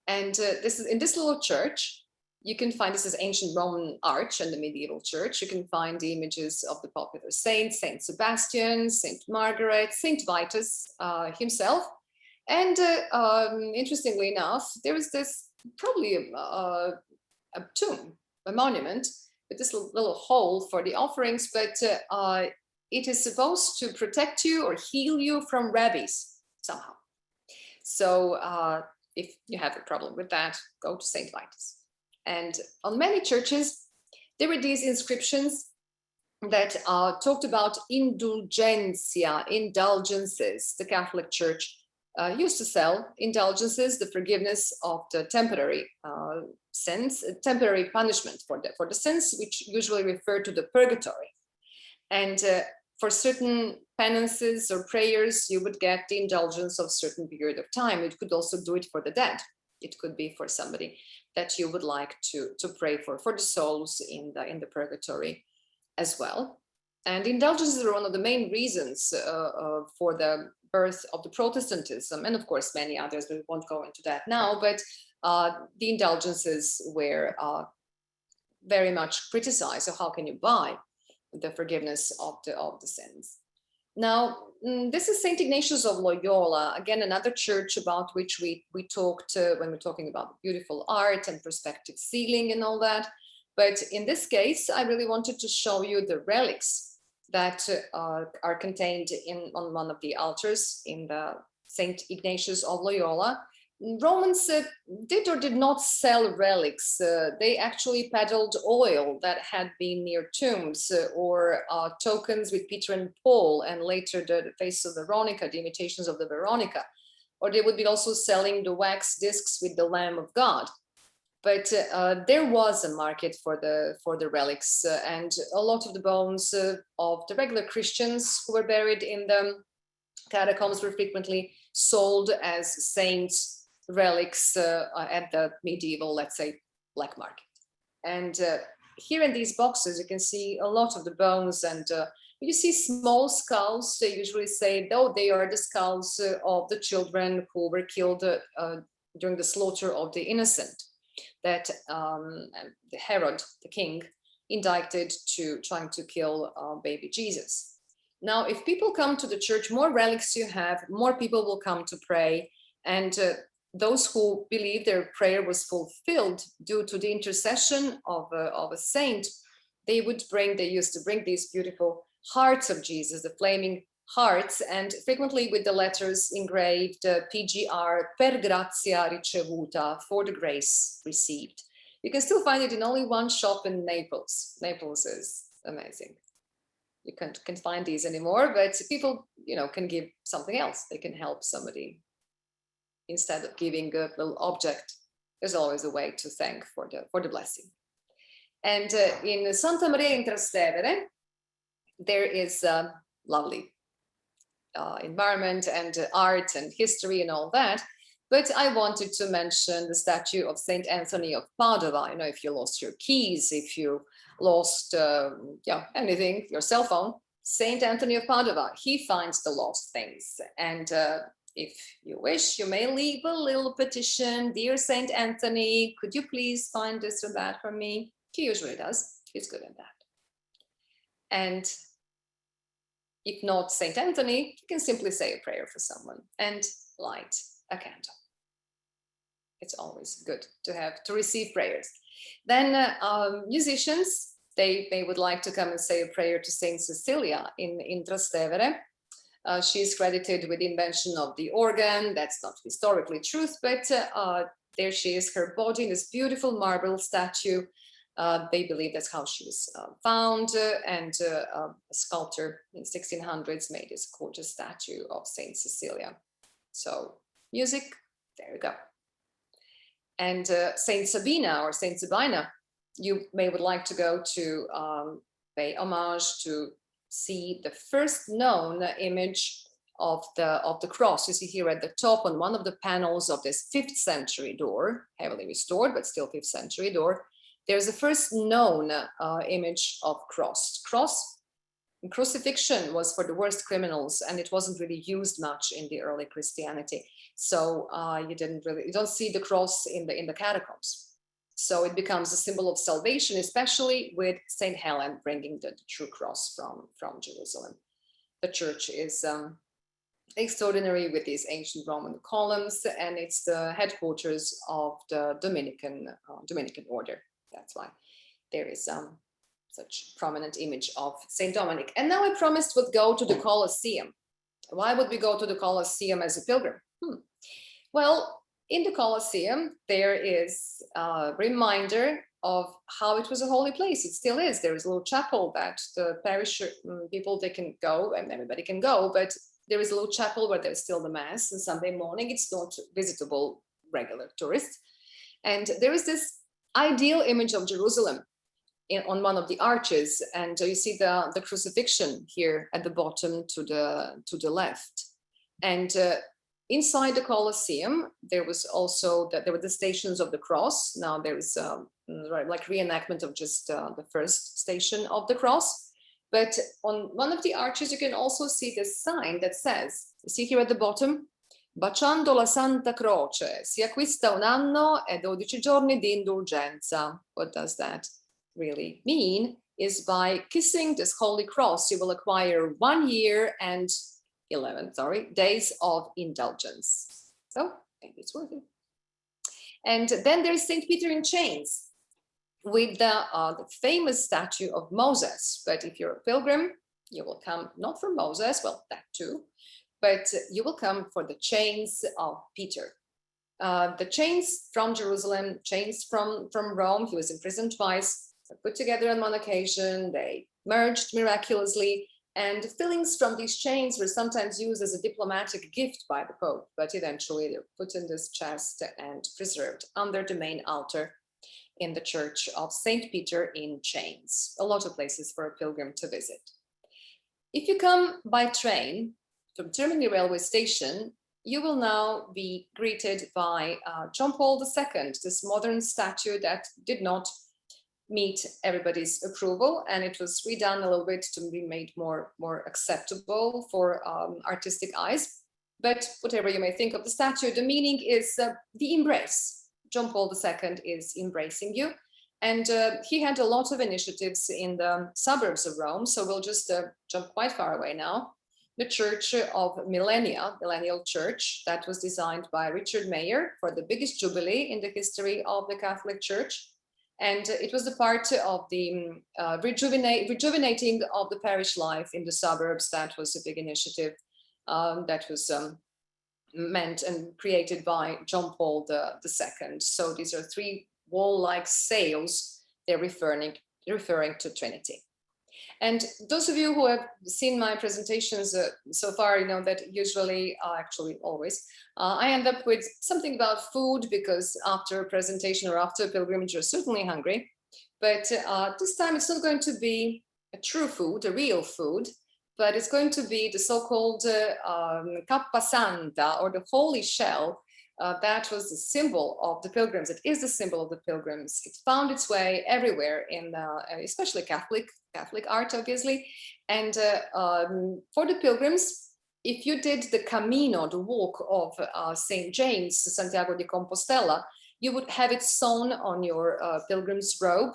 And this is in this little church. You can find, this is ancient Roman arch and the medieval church. You can find the images of the popular saints, Saint Sebastian, Saint Margaret, Saint Vitus himself. And interestingly enough, there is this probably a tomb, a monument with this little hole for the offerings, but it is supposed to protect you or heal you from rabies somehow. So if you have a problem with that, go to Saint Vitus. And on many churches, there were these inscriptions that talked about indulgencia, indulgences. The Catholic Church used to sell indulgences, the forgiveness of the temporary sins, temporary punishment for the sins, which usually refer to the purgatory. And for certain penances or prayers, you would get the indulgence of a certain period of time. It could also do it for the dead. It could be for somebody that you would like to pray for the souls in the purgatory as well. And indulgences are one of the main reasons for the birth of the Protestantism, and of course many others, but we won't go into that now. But the indulgences were very much criticized. So how can you buy the forgiveness of the sins? Now, this is St. Ignatius of Loyola, again, another church about which we talked when we're talking about beautiful art and perspective ceiling and all that. But in this case, I really wanted to show you the relics that are contained on one of the altars in the St. Ignatius of Loyola. Romans did or did not sell relics. They actually peddled oil that had been near tombs or tokens with Peter and Paul, and later the face of Veronica, the imitations of the Veronica. Or they would be also selling the wax discs with the Lamb of God. But there was a market for the relics, and a lot of the bones of the regular Christians who were buried in the catacombs were frequently sold as saints' relics at the medieval, let's say, black market. And here in these boxes, you can see a lot of the bones, and you see small skulls. They usually say, though, they are the skulls of the children who were killed during the slaughter of the innocent, that Herod, the king, indicted to trying to kill baby Jesus. Now, if people come to the church, more relics you have, more people will come to pray, and those who believe their prayer was fulfilled due to the intercession of a saint, they used to bring these beautiful hearts of Jesus, the flaming hearts, and frequently with the letters engraved PGR, per grazia ricevuta, for the grace received. You can still find it in only one shop in Naples. Naples is amazing. You can't find these anymore, but people, can give something else. They can help somebody. Instead of giving a little object, there's always a way to thank for the blessing. And in Santa Maria in Trastevere, there is a lovely environment and art and history and all that. But I wanted to mention the statue of Saint Anthony of Padua. If you lost your keys, if you lost anything, your cell phone, Saint Anthony of Padua, he finds the lost things. And if you wish, you may leave a little petition. Dear Saint Anthony, could you please find this or that for me? He usually does. He's good at that. And if not Saint Anthony, you can simply say a prayer for someone and light a candle. It's always good to receive prayers. Then musicians, they would like to come and say a prayer to Saint Cecilia in Trastevere. She's credited with the invention of the organ. That's not historically truth, but there she is, her body in this beautiful marble statue. They believe that's how she was found, and a sculptor in 1600s made this gorgeous statue of Saint Cecilia. So music, there you go. And Saint Sabina or Saint Sabina, you would like to go to pay homage to see the first known image of the cross. You see here at the top on one of the panels of this 5th century door, heavily restored, but still 5th century door, there's the first known image of cross. Crucifixion was for the worst criminals, and it wasn't really used much in the early Christianity. So you don't see the cross in the catacombs. So it becomes a symbol of salvation, especially with Saint Helen bringing the true cross from Jerusalem. The church is extraordinary with these ancient Roman columns, and it's the headquarters of the Dominican order. That's why there is such prominent image of Saint Dominic. And now I promised would go to the Colosseum. Why would we go to the Colosseum as a pilgrim? Well, in the Colosseum, there is a reminder of how it was a holy place. It still is. There is a little chapel that the parish people, they can go, and everybody can go, but there is a little chapel where there's still the Mass on Sunday morning. It's not visitable regular tourists. And there is this ideal image of Jerusalem on one of the arches, and you see the crucifixion here at the bottom to the left. And inside the Colosseum, there was also there were the Stations of the Cross. Now there is like reenactment of just the first station of the cross. But on one of the arches, you can also see this sign that says, you see here at the bottom, baciando la Santa Croce, si acquista un anno e 12 giorni di indulgenza. What does that really mean? Is by kissing this holy cross, you will acquire 1 year and 11 days of indulgence. So maybe it's worth it. And then there's St. Peter in chains with the famous statue of Moses. But if you're a pilgrim, you will come not for Moses, well, that too, but you will come for the chains of Peter. The chains from Jerusalem, chains from Rome. He was imprisoned twice, put together on one occasion. They merged miraculously, and the fillings from these chains were sometimes used as a diplomatic gift by the Pope, but eventually they were put in this chest and preserved under the main altar in the Church of St. Peter in chains. A lot of places for a pilgrim to visit. If you come by train from Termini railway station, you will now be greeted by John Paul II, this modern statue that did not meet everybody's approval, and it was redone a little bit to be made more acceptable for artistic eyes. But whatever you may think of the statue, the meaning is the embrace. John Paul II is embracing you. And he had a lot of initiatives in the suburbs of Rome. So we'll just jump quite far away now. The Church of Millennial Church, that was designed by Richard Mayer for the biggest jubilee in the history of the Catholic Church. And it was a part of the rejuvenating of the parish life in the suburbs. That was a big initiative that was meant and created by John Paul II. So these are 3 wall-like sails. They're referring to Trinity. And those of you who have seen my presentations so far, you know that usually, actually always, I end up with something about food, because after a presentation or after a pilgrimage, you're certainly hungry. But this time it's not going to be a true food, a real food, but it's going to be the so-called Cappa Santa, or the holy shell. That was the symbol of the pilgrims. It is the symbol of the pilgrims. It found its way everywhere in, especially Catholic art, obviously. And for the pilgrims, if you did the Camino, the walk of St. James, Santiago de Compostela, you would have it sewn on your pilgrim's robe.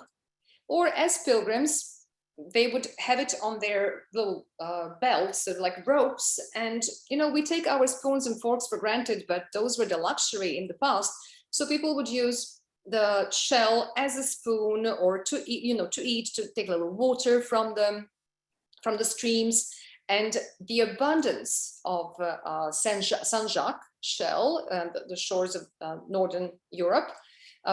Or as pilgrims, they would have it on their little belts, like ropes. And, you know, we take our spoons and forks for granted, but those were the luxury in the past. So people would use the shell as a spoon, or to eat, to take a little water from the streams. And the abundance of Saint-Jacques shell, the shores of Northern Europe,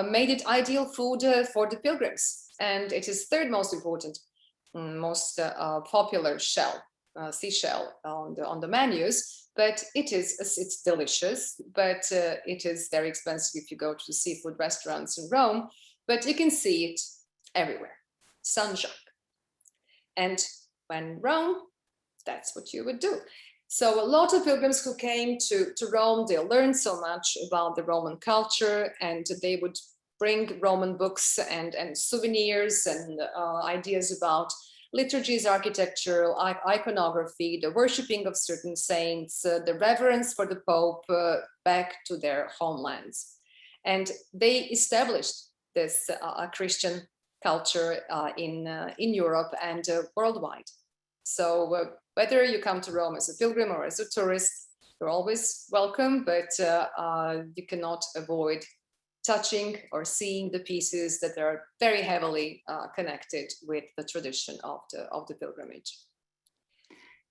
made it ideal food for the pilgrims. And it is third most important, most popular shell, seashell on the menus. But it's delicious, but it is very expensive if you go to the seafood restaurants in Rome. But you can see it everywhere, Saint-Jacques. And when Rome, that's what you would do. So a lot of pilgrims who came to Rome, they learned so much about the Roman culture, and they would bring Roman books and souvenirs and ideas about liturgies, architecture, iconography, the worshipping of certain saints, the reverence for the Pope back to their homelands. And they established this Christian culture in Europe and worldwide. So whether you come to Rome as a pilgrim or as a tourist, you're always welcome, but you cannot avoid touching or seeing the pieces that are very heavily connected with the tradition of the pilgrimage.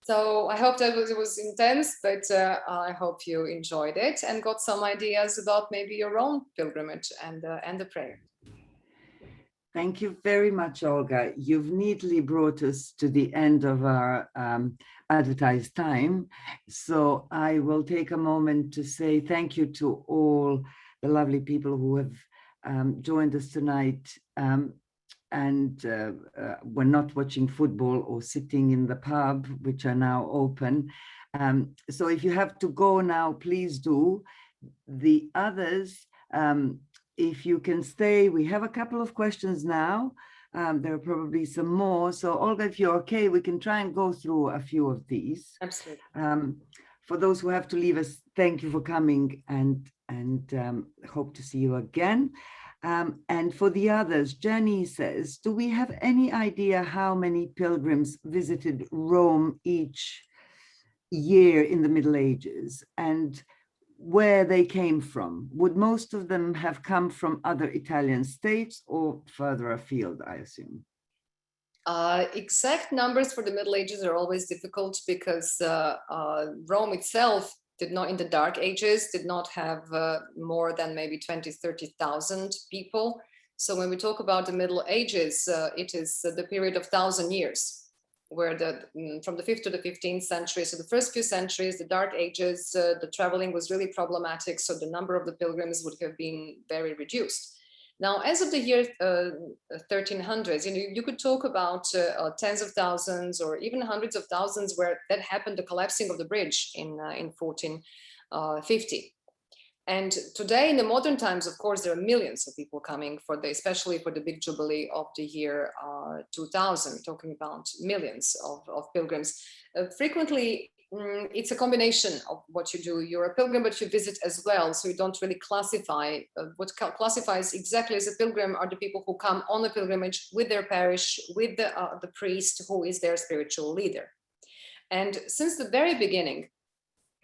So I hope that it was intense, but I hope you enjoyed it and got some ideas about maybe your own pilgrimage and the prayer. Thank you very much, Olga. You've neatly brought us to the end of our advertised time. So I will take a moment to say thank you to all the lovely people who have joined us tonight and were not watching football or sitting in the pub, which are now open. So if you have to go now, please do. The others, if you can stay, we have a couple of questions now, There are probably some more. So Olga, if you're okay, we can try and go through a few of these. Absolutely. For those who have to leave us, thank you for coming, and hope to see you again. And for the others, Jenny says, do we have any idea how many pilgrims visited Rome each year in the Middle Ages, and where they came from? Would most of them have come from other Italian states or further afield, I assume? Exact numbers for the Middle Ages are always difficult because Rome itself did not, in the Dark Ages, did not have more than maybe 20, 30,000 people. So when we talk about the Middle Ages, it is the period of 1,000 years, where from the 5th to the 15th century, so the first few centuries, the Dark Ages, the traveling was really problematic, so the number of the pilgrims would have been very reduced. Now, as of the year 1300s, you could talk about tens of thousands or even hundreds of thousands where that happened, the collapsing of the bridge in 1450. And today, in the modern times, of course, there are millions of people coming especially for the big Jubilee of the year 2000. We're talking about millions of pilgrims. Frequently, it's a combination of what you do. You're a pilgrim, but you visit as well. So you don't really classify. What classifies exactly as a pilgrim are the people who come on a pilgrimage with their parish, with the priest who is their spiritual leader. And since the very beginning,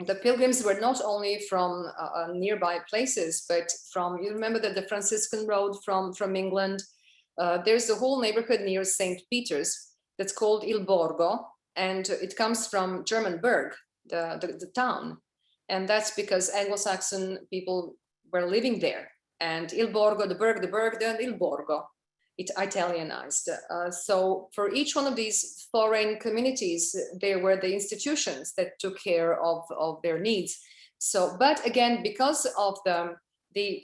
the pilgrims were not only from nearby places, but from, you remember that the Franciscan road from England, there's a whole neighborhood near St. Peter's that's called Il Borgo, and it comes from German Berg, the town. And that's because Anglo-Saxon people were living there. And Il Borgo, the Berg, then Il Borgo, it Italianized. So for each one of these foreign communities, there were the institutions that took care of their needs. So, but again, because of the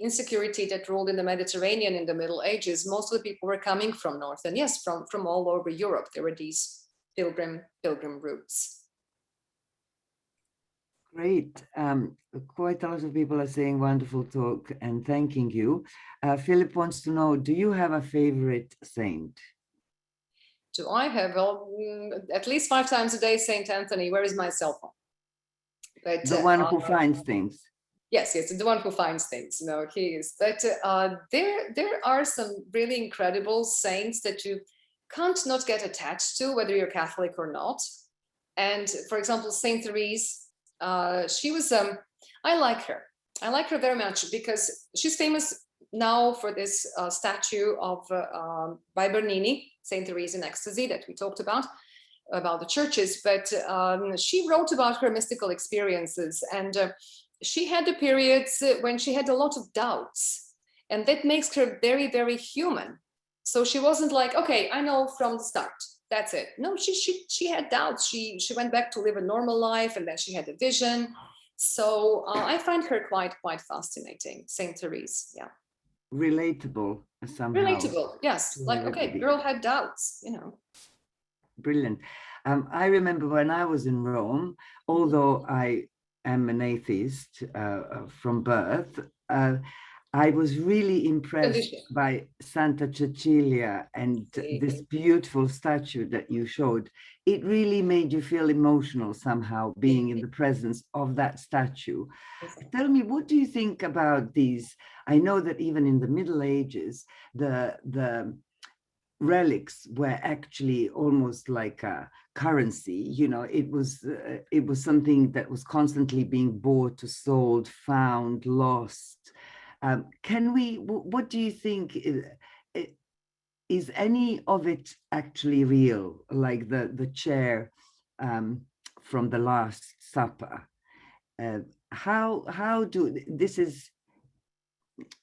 insecurity that ruled in the Mediterranean in the Middle Ages, most of the people were coming from north, and yes, from all over Europe. There were these pilgrim routes. Great. Quite a lot of people are saying wonderful talk and thanking you. Philip wants to know, do you have a favorite saint? Do I have? Well, at least 5 times a day, Saint Anthony. Where is my cell phone? But, the one who finds things. Yes, the one who finds things. No, he is. But there are some really incredible saints that you can't not get attached to, whether you're Catholic or not. And for example, Saint Therese, she was, I like her. I like her very much because she's famous now for this statue of by Bernini, Saint Therese in Ecstasy, that we talked about the churches. But she wrote about her mystical experiences, and she had the periods when she had a lot of doubts, and that makes her very, very human. So she wasn't like, okay, I know from the start, that's it. No, she had doubts. She went back to live a normal life, and then she had a vision. So I find her quite fascinating, Saint Therese. Yeah. Relatable somehow. Relatable, yes. Like, okay, girl had doubts, Brilliant. I remember when I was in Rome, although I am an atheist from birth, I was really impressed by Santa Cecilia and this beautiful statue that you showed. It really made you feel emotional somehow, being in the presence of that statue. Tell me, what do you think about these? I know that even in the Middle Ages, the relics were actually almost like a currency. It was something that was constantly being bought or sold, found, lost. What do you think, is any of it actually real, like the chair from the Last Supper?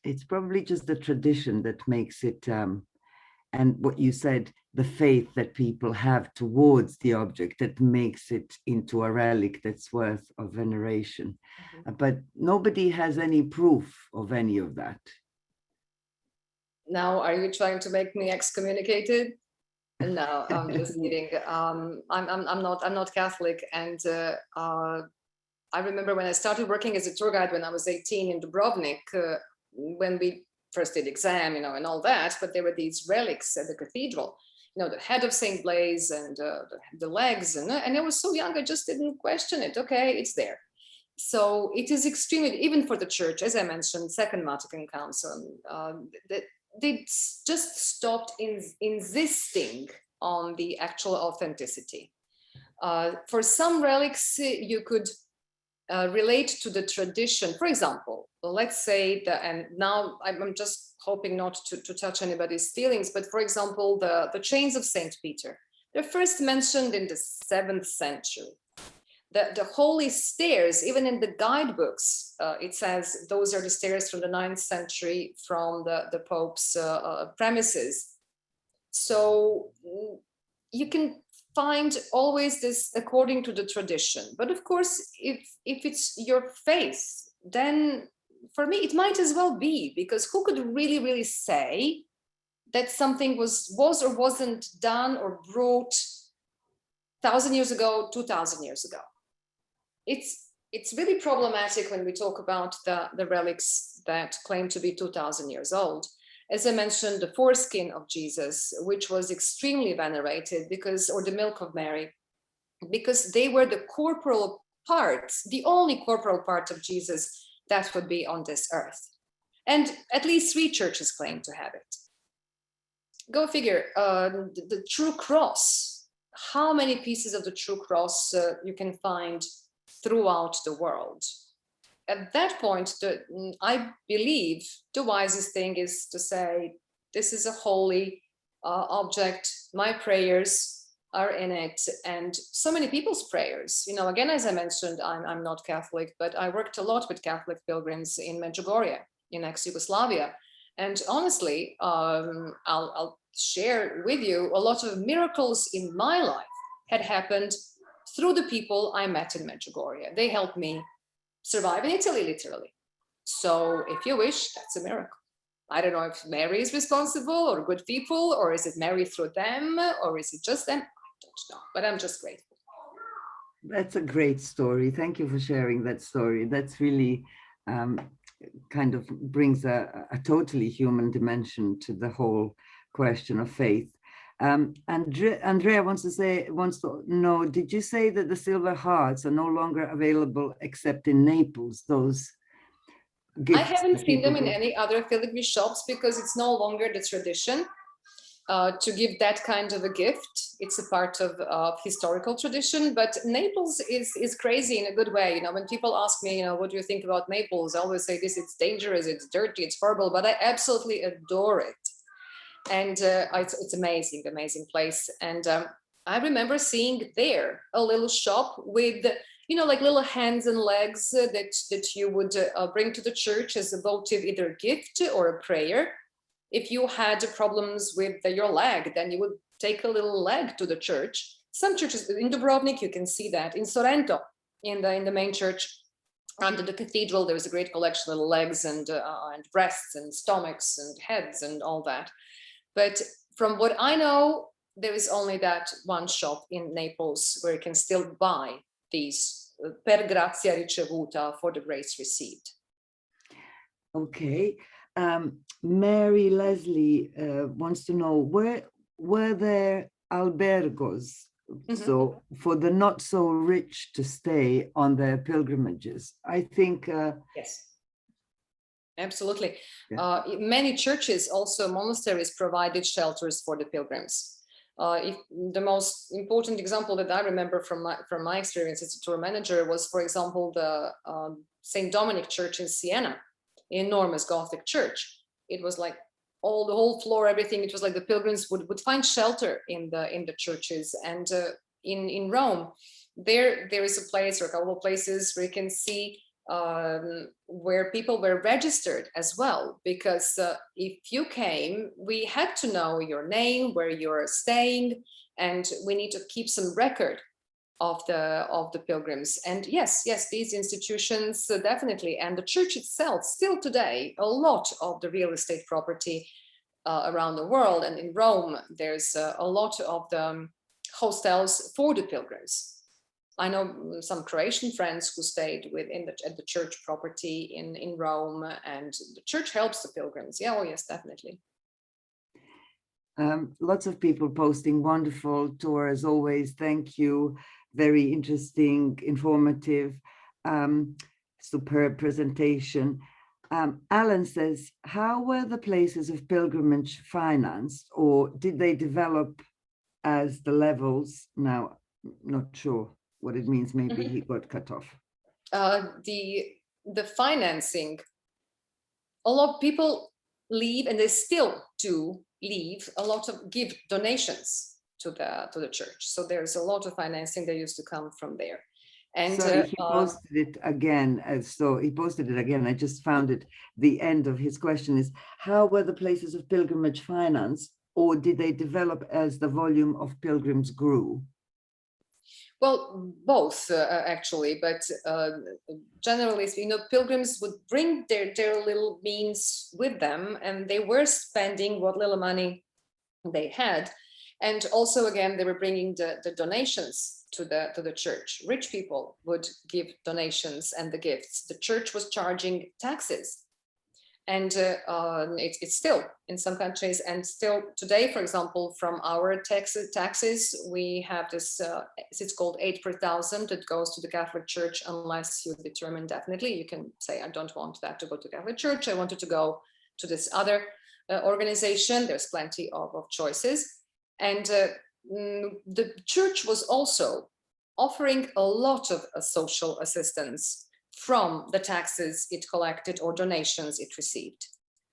It's probably just the tradition that makes it, and what you said, the faith that people have towards the object that makes it into a relic that's worth of veneration. But nobody has any proof of any of that. Now, are you trying to make me excommunicated? No, I'm just kidding. I'm not Catholic, and I remember when I started working as a tour guide when I was 18 in Dubrovnik, when we first did exam, and all that, but there were these relics at the cathedral, the head of Saint Blaise and the legs, and I was so young, I just didn't question it. Okay, it's there. So it is extremely, even for the church, as I mentioned, Second Vatican Council, they just stopped insisting on the actual authenticity. For some relics, you could relate to the tradition. For example, let's say and now I'm just hoping not to touch anybody's feelings, but for example, the chains of Saint Peter, they're first mentioned in the 7th century. The holy stairs, even in the guidebooks, it says those are the stairs from the 9th century from the Pope's premises. So you can find always this according to the tradition. But of course, if it's your faith, then for me, it might as well be, because who could really, really say that something was or wasn't done or brought 1,000 years ago, 2,000 years ago? It's really problematic when we talk about the relics that claim to be 2,000 years old. As I mentioned, the foreskin of Jesus, which was extremely venerated or the milk of Mary, because they were the corporal parts, the only corporal part of Jesus that would be on this earth. And at least 3 churches claim to have it. Go figure, the true cross, how many pieces of the true cross you can find throughout the world. At that point, I believe the wisest thing is to say, this is a holy object, my prayers are in it, and so many people's prayers. Again, as I mentioned, I'm not Catholic, but I worked a lot with Catholic pilgrims in Maggiore, in ex-Yugoslavia. And honestly, I'll share with you, a lot of miracles in my life had happened through the people I met in Maggiore. They helped me survive in Italy, literally. So if you wish, that's a miracle. I don't know if Mary is responsible or good people, or is it Mary through them, or is it just them? I don't know, but I'm just grateful. That's a great story. Thank you for sharing that story. That's really kind of brings a totally human dimension to the whole question of faith. Andrea wants to know, did you say that the silver hearts are no longer available except in Naples? Those gifts. I haven't seen them in any other filigree shops, because it's no longer the tradition to give that kind of a gift. It's a part of historical tradition, but Naples is crazy in a good way. When people ask me, what do you think about Naples? I always say this: it's dangerous, it's dirty, it's horrible, but I absolutely adore it. And it's amazing place. And I remember seeing there a little shop with, like little hands and legs that you would bring to the church as a votive, either a gift or a prayer. If you had problems with your leg, then you would take a little leg to the church. Some churches in Dubrovnik, you can see that. In Sorrento, in the main church under the cathedral, there was a great collection of legs and breasts and stomachs and heads and all that. But from what I know, there is only that one shop in Naples where you can still buy these per grazia ricevuta, for the grace received. Okay. Mary Leslie wants to know, were there albergos, so for the not so rich to stay on their pilgrimages? I think yes. Absolutely. Yeah. Many churches, also monasteries, provided shelters for the pilgrims. The most important example that I remember from my experience as a tour manager was, for example, the St. Dominic Church in Siena, enormous Gothic church. It was like the whole floor, everything. It was like the pilgrims would find shelter in the churches. And in Rome, there is a place, or a couple of places, where you can see where people were registered as well, because if you came, we had to know your name, where you're staying, and we need to keep some record of the pilgrims. And yes, these institutions definitely, and the church itself, still today, a lot of the real estate property around the world, and in Rome, there's a lot of the hostels for the pilgrims. I know some Croatian friends who stayed at the church property in Rome, and the church helps the pilgrims. Yeah, oh yes, definitely. Lots of people posting wonderful tour as always. Thank you. Very interesting, informative, superb presentation. Alan says, how were the places of pilgrimage financed, or did they develop as the levels? Now, not sure what it means. Maybe he got cut off. The financing, a lot of people leave, and they still do leave a lot of give donations to the church. So there's a lot of financing that used to come from there. And so he posted it again. So he posted it again. I just found it. The end of his question is, how were the places of pilgrimage financed, or did they develop as the volume of pilgrims grew? Well, both actually, but generally, pilgrims would bring their little means with them, and they were spending what little money they had. And also, again, they were bringing the donations to the church. Rich people would give donations and the gifts. The church was charging taxes. And it's still in some countries, and still today, for example, from our taxes, we have this, it's called 8 per thousand that goes to the Catholic Church, unless you determine definitely. You can say, I don't want that to go to the Catholic Church, I want it to go to this other organization. There's plenty of choices. And the church was also offering a lot of social assistance from the taxes it collected or donations it received.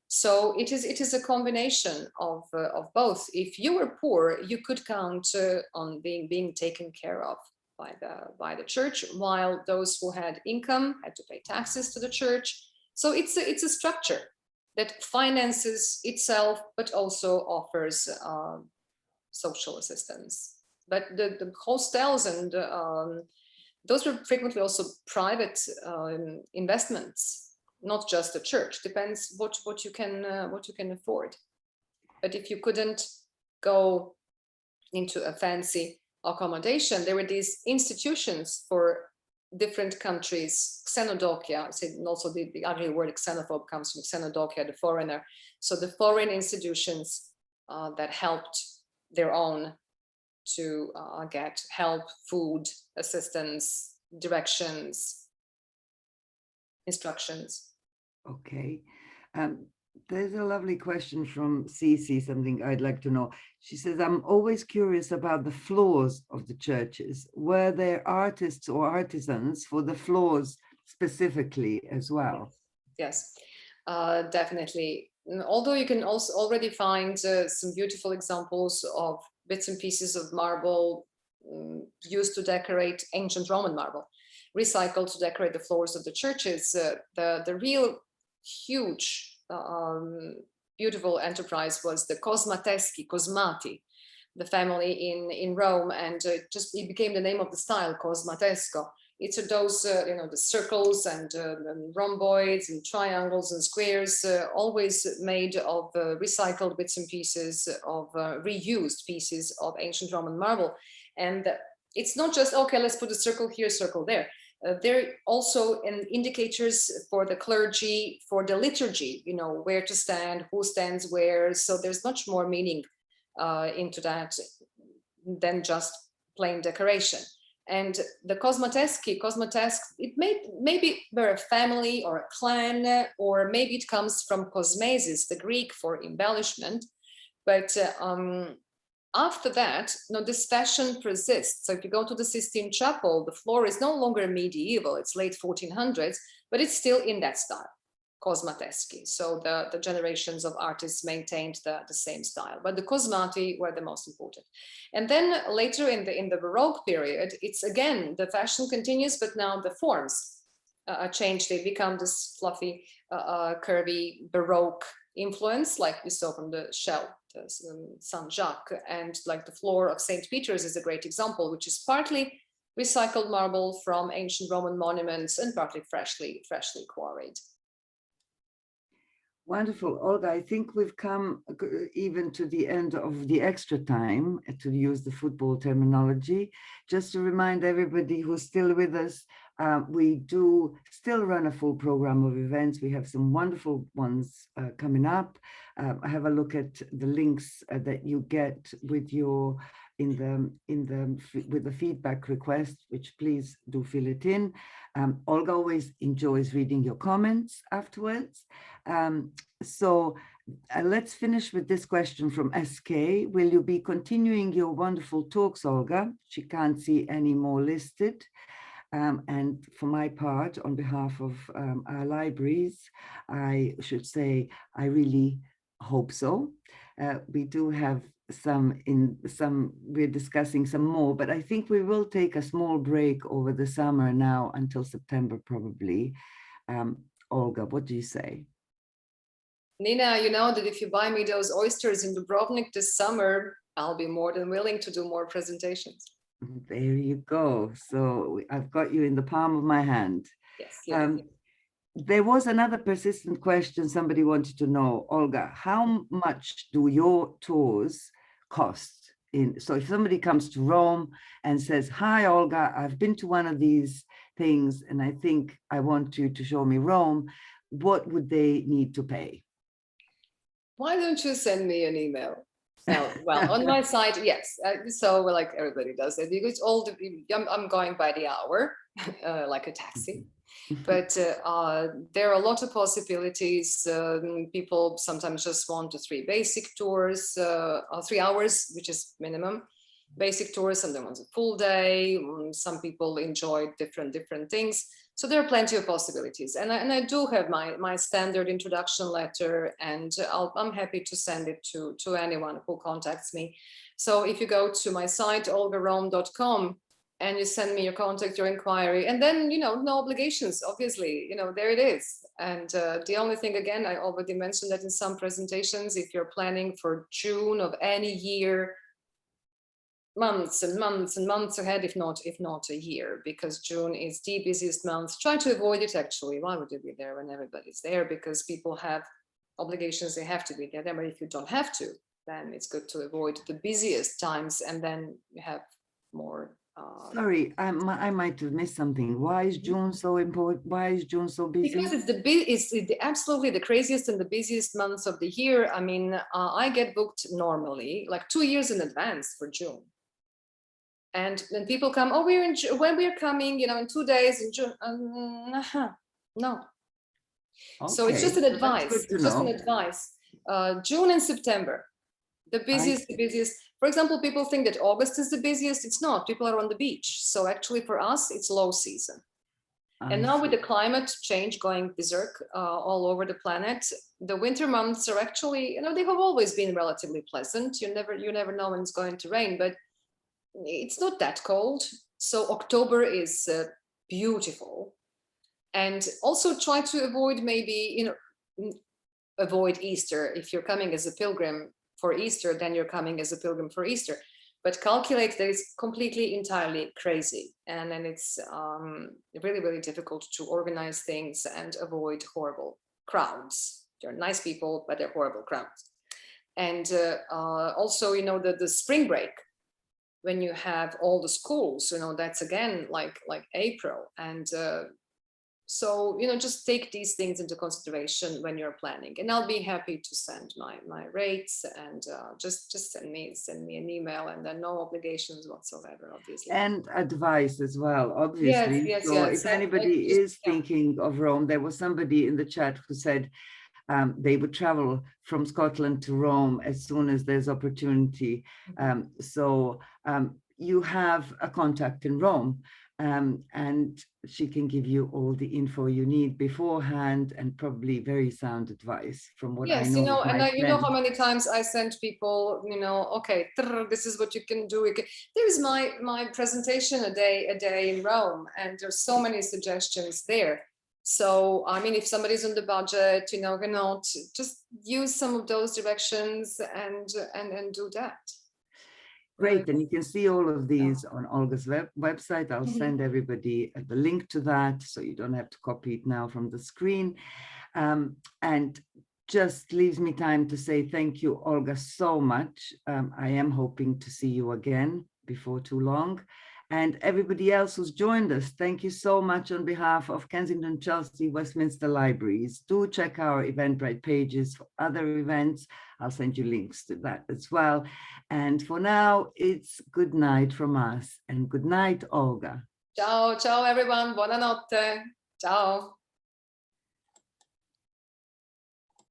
So it is a combination of both. If you were poor, you could count on being taken care of by the church, while those who had income had to pay taxes to the church. So it's a structure that finances itself, but also offers social assistance. But the hostels and those were frequently also private investments, not just the church. Depends what you can afford. But if you couldn't go into a fancy accommodation, there were these institutions for different countries. Xenodokia, also the ugly word xenophobe comes from xenodokia, the foreigner. So the foreign institutions that helped their own to get help, food, assistance, directions, instructions. Okay. There's a lovely question from Cece, something I'd like to know. She says, I'm always curious about the floors of the churches. Were there artists or artisans for the floors specifically as well? Yes, definitely. Although you can also already find some beautiful examples of bits and pieces of marble used to decorate ancient Roman marble, recycled to decorate the floors of the churches. The real huge, beautiful enterprise was the Cosmati, the family in Rome, and it became the name of the style, Cosmatesco. It's those, the circles and rhomboids and triangles and squares, always made of recycled bits and pieces of reused pieces of ancient Roman marble. And it's not just, okay, let's put a circle here, circle there. They're also indicators for the clergy, for the liturgy, where to stand, who stands where. So there's much more meaning into that than just plain decoration. And the Cosmatesque, it maybe they're a family or a clan, or maybe it comes from cosmesis, the Greek for embellishment. But after that, this fashion persists. So if you go to the Sistine Chapel, the floor is no longer medieval, it's late 1400s, but it's still in that style, Cosmatesque. So the generations of artists maintained the same style, but the Cosmati were the most important. And then later in the Baroque period, it's again, the fashion continues, but now the forms change. They become this fluffy, curvy Baroque influence, like we saw from the shell, Saint Jacques, and like the floor of St. Peter's is a great example, which is partly recycled marble from ancient Roman monuments and partly freshly quarried. Wonderful. Olga, I think we've come even to the end of the extra time, to use the football terminology. Just to remind everybody who's still with us, we do still run a full program of events. We have some wonderful ones coming up. Have a look at the links that you get with your with the feedback request, which please do fill it in. Olga always enjoys reading your comments afterwards. So let's finish with this question from SK. Will you be continuing your wonderful talks, Olga? She can't see any more listed. And for my part, on behalf of our libraries, I should say, I really hope so. We do have we're discussing some more, but I think we will take a small break over the summer now until September, probably. Olga, what do you say? Nina, you know that if you buy me those oysters in Dubrovnik this summer, I'll be more than willing to do more presentations. There you go. So I've got you in the palm of my hand. Yes. There was another persistent question somebody wanted to know, Olga, how much do your tours cost? So if somebody comes to Rome and says, hi, Olga, I've been to one of these things and I think I want you to show me Rome, what would they need to pay? Why don't you send me an email? Well, on my site, yes. So like everybody does it, because I'm going by the hour, like a taxi. But there are a lot of possibilities. People sometimes just want the 3 basic tours, 3 hours, which is minimum. Basic tours, and then one's a full day. Some people enjoy different things. So there are plenty of possibilities. And I do have my standard introduction letter, and I'm happy to send it to anyone who contacts me. So if you go to my site, olgarome.com, and you send me your contact, your inquiry, and then, you know, no obligations, obviously, you know, there it is. And the only thing, again, I already mentioned that in some presentations, if you're planning for June of any year, months and months and months ahead, if not a year, because June is the busiest month. Try to avoid it, actually. Why would you be there when everybody's there? Because people have obligations, they have to be there. But if you don't have to, then it's good to avoid the busiest times, and then you have more. Sorry, I might have missed something. Why is June so important? Why is June so busy? Because it's absolutely the craziest and the busiest months of the year. I mean, I get booked normally like 2 years in advance for June. And then people come, oh, when we're coming, you know, in 2 days in June. No. Okay. So it's just an advice. It's just an advice. June and September, the busiest. For example, people think that August is the busiest. It's not. People are on the beach. So actually for us, it's low season. And now with the climate change going berserk all over the planet, the winter months are actually, you know, they have always been relatively pleasant. You never know when it's going to rain, but it's not that cold. So October is beautiful. And also try to avoid avoid Easter. If you're coming as a pilgrim for Easter, then you're coming as a pilgrim for Easter. But calculate that it's completely, entirely crazy. And then it's really, really difficult to organize things and avoid horrible crowds. They're nice people, but they're horrible crowds. And also, you know, the spring break, when you have all the schools, you know, that's again like April. And so, you know, just take these things into consideration when you're planning. And I'll be happy to send my rates, and just send me an email, and then no obligations whatsoever, obviously. And advice as well, obviously. Yes. If anybody is thinking of Rome, there was somebody in the chat who said they would travel from Scotland to Rome as soon as there's opportunity. So you have a contact in Rome. And she can give you all the info you need beforehand, and probably very sound advice from what I know. Yes, you know, and you know how many times I sent people, you know, okay, this is what you can do. There's my presentation a day in Rome, and there's so many suggestions there. So, I mean, if somebody's on the budget, you know, cannot just use some of those directions and do that. Great, and you can see all of these on Olga's website. I'll send everybody the link to that, so you don't have to copy it now from the screen. And just leaves me time to say thank you, Olga, so much. I am hoping to see you again before too long. And everybody else who's joined us, thank you so much on behalf of Kensington, Chelsea, Westminster Libraries. Do check our Eventbrite pages for other events. I'll send you links to that as well. And for now, it's good night from us. And good night, Olga. Ciao, ciao everyone. Buonanotte. Ciao.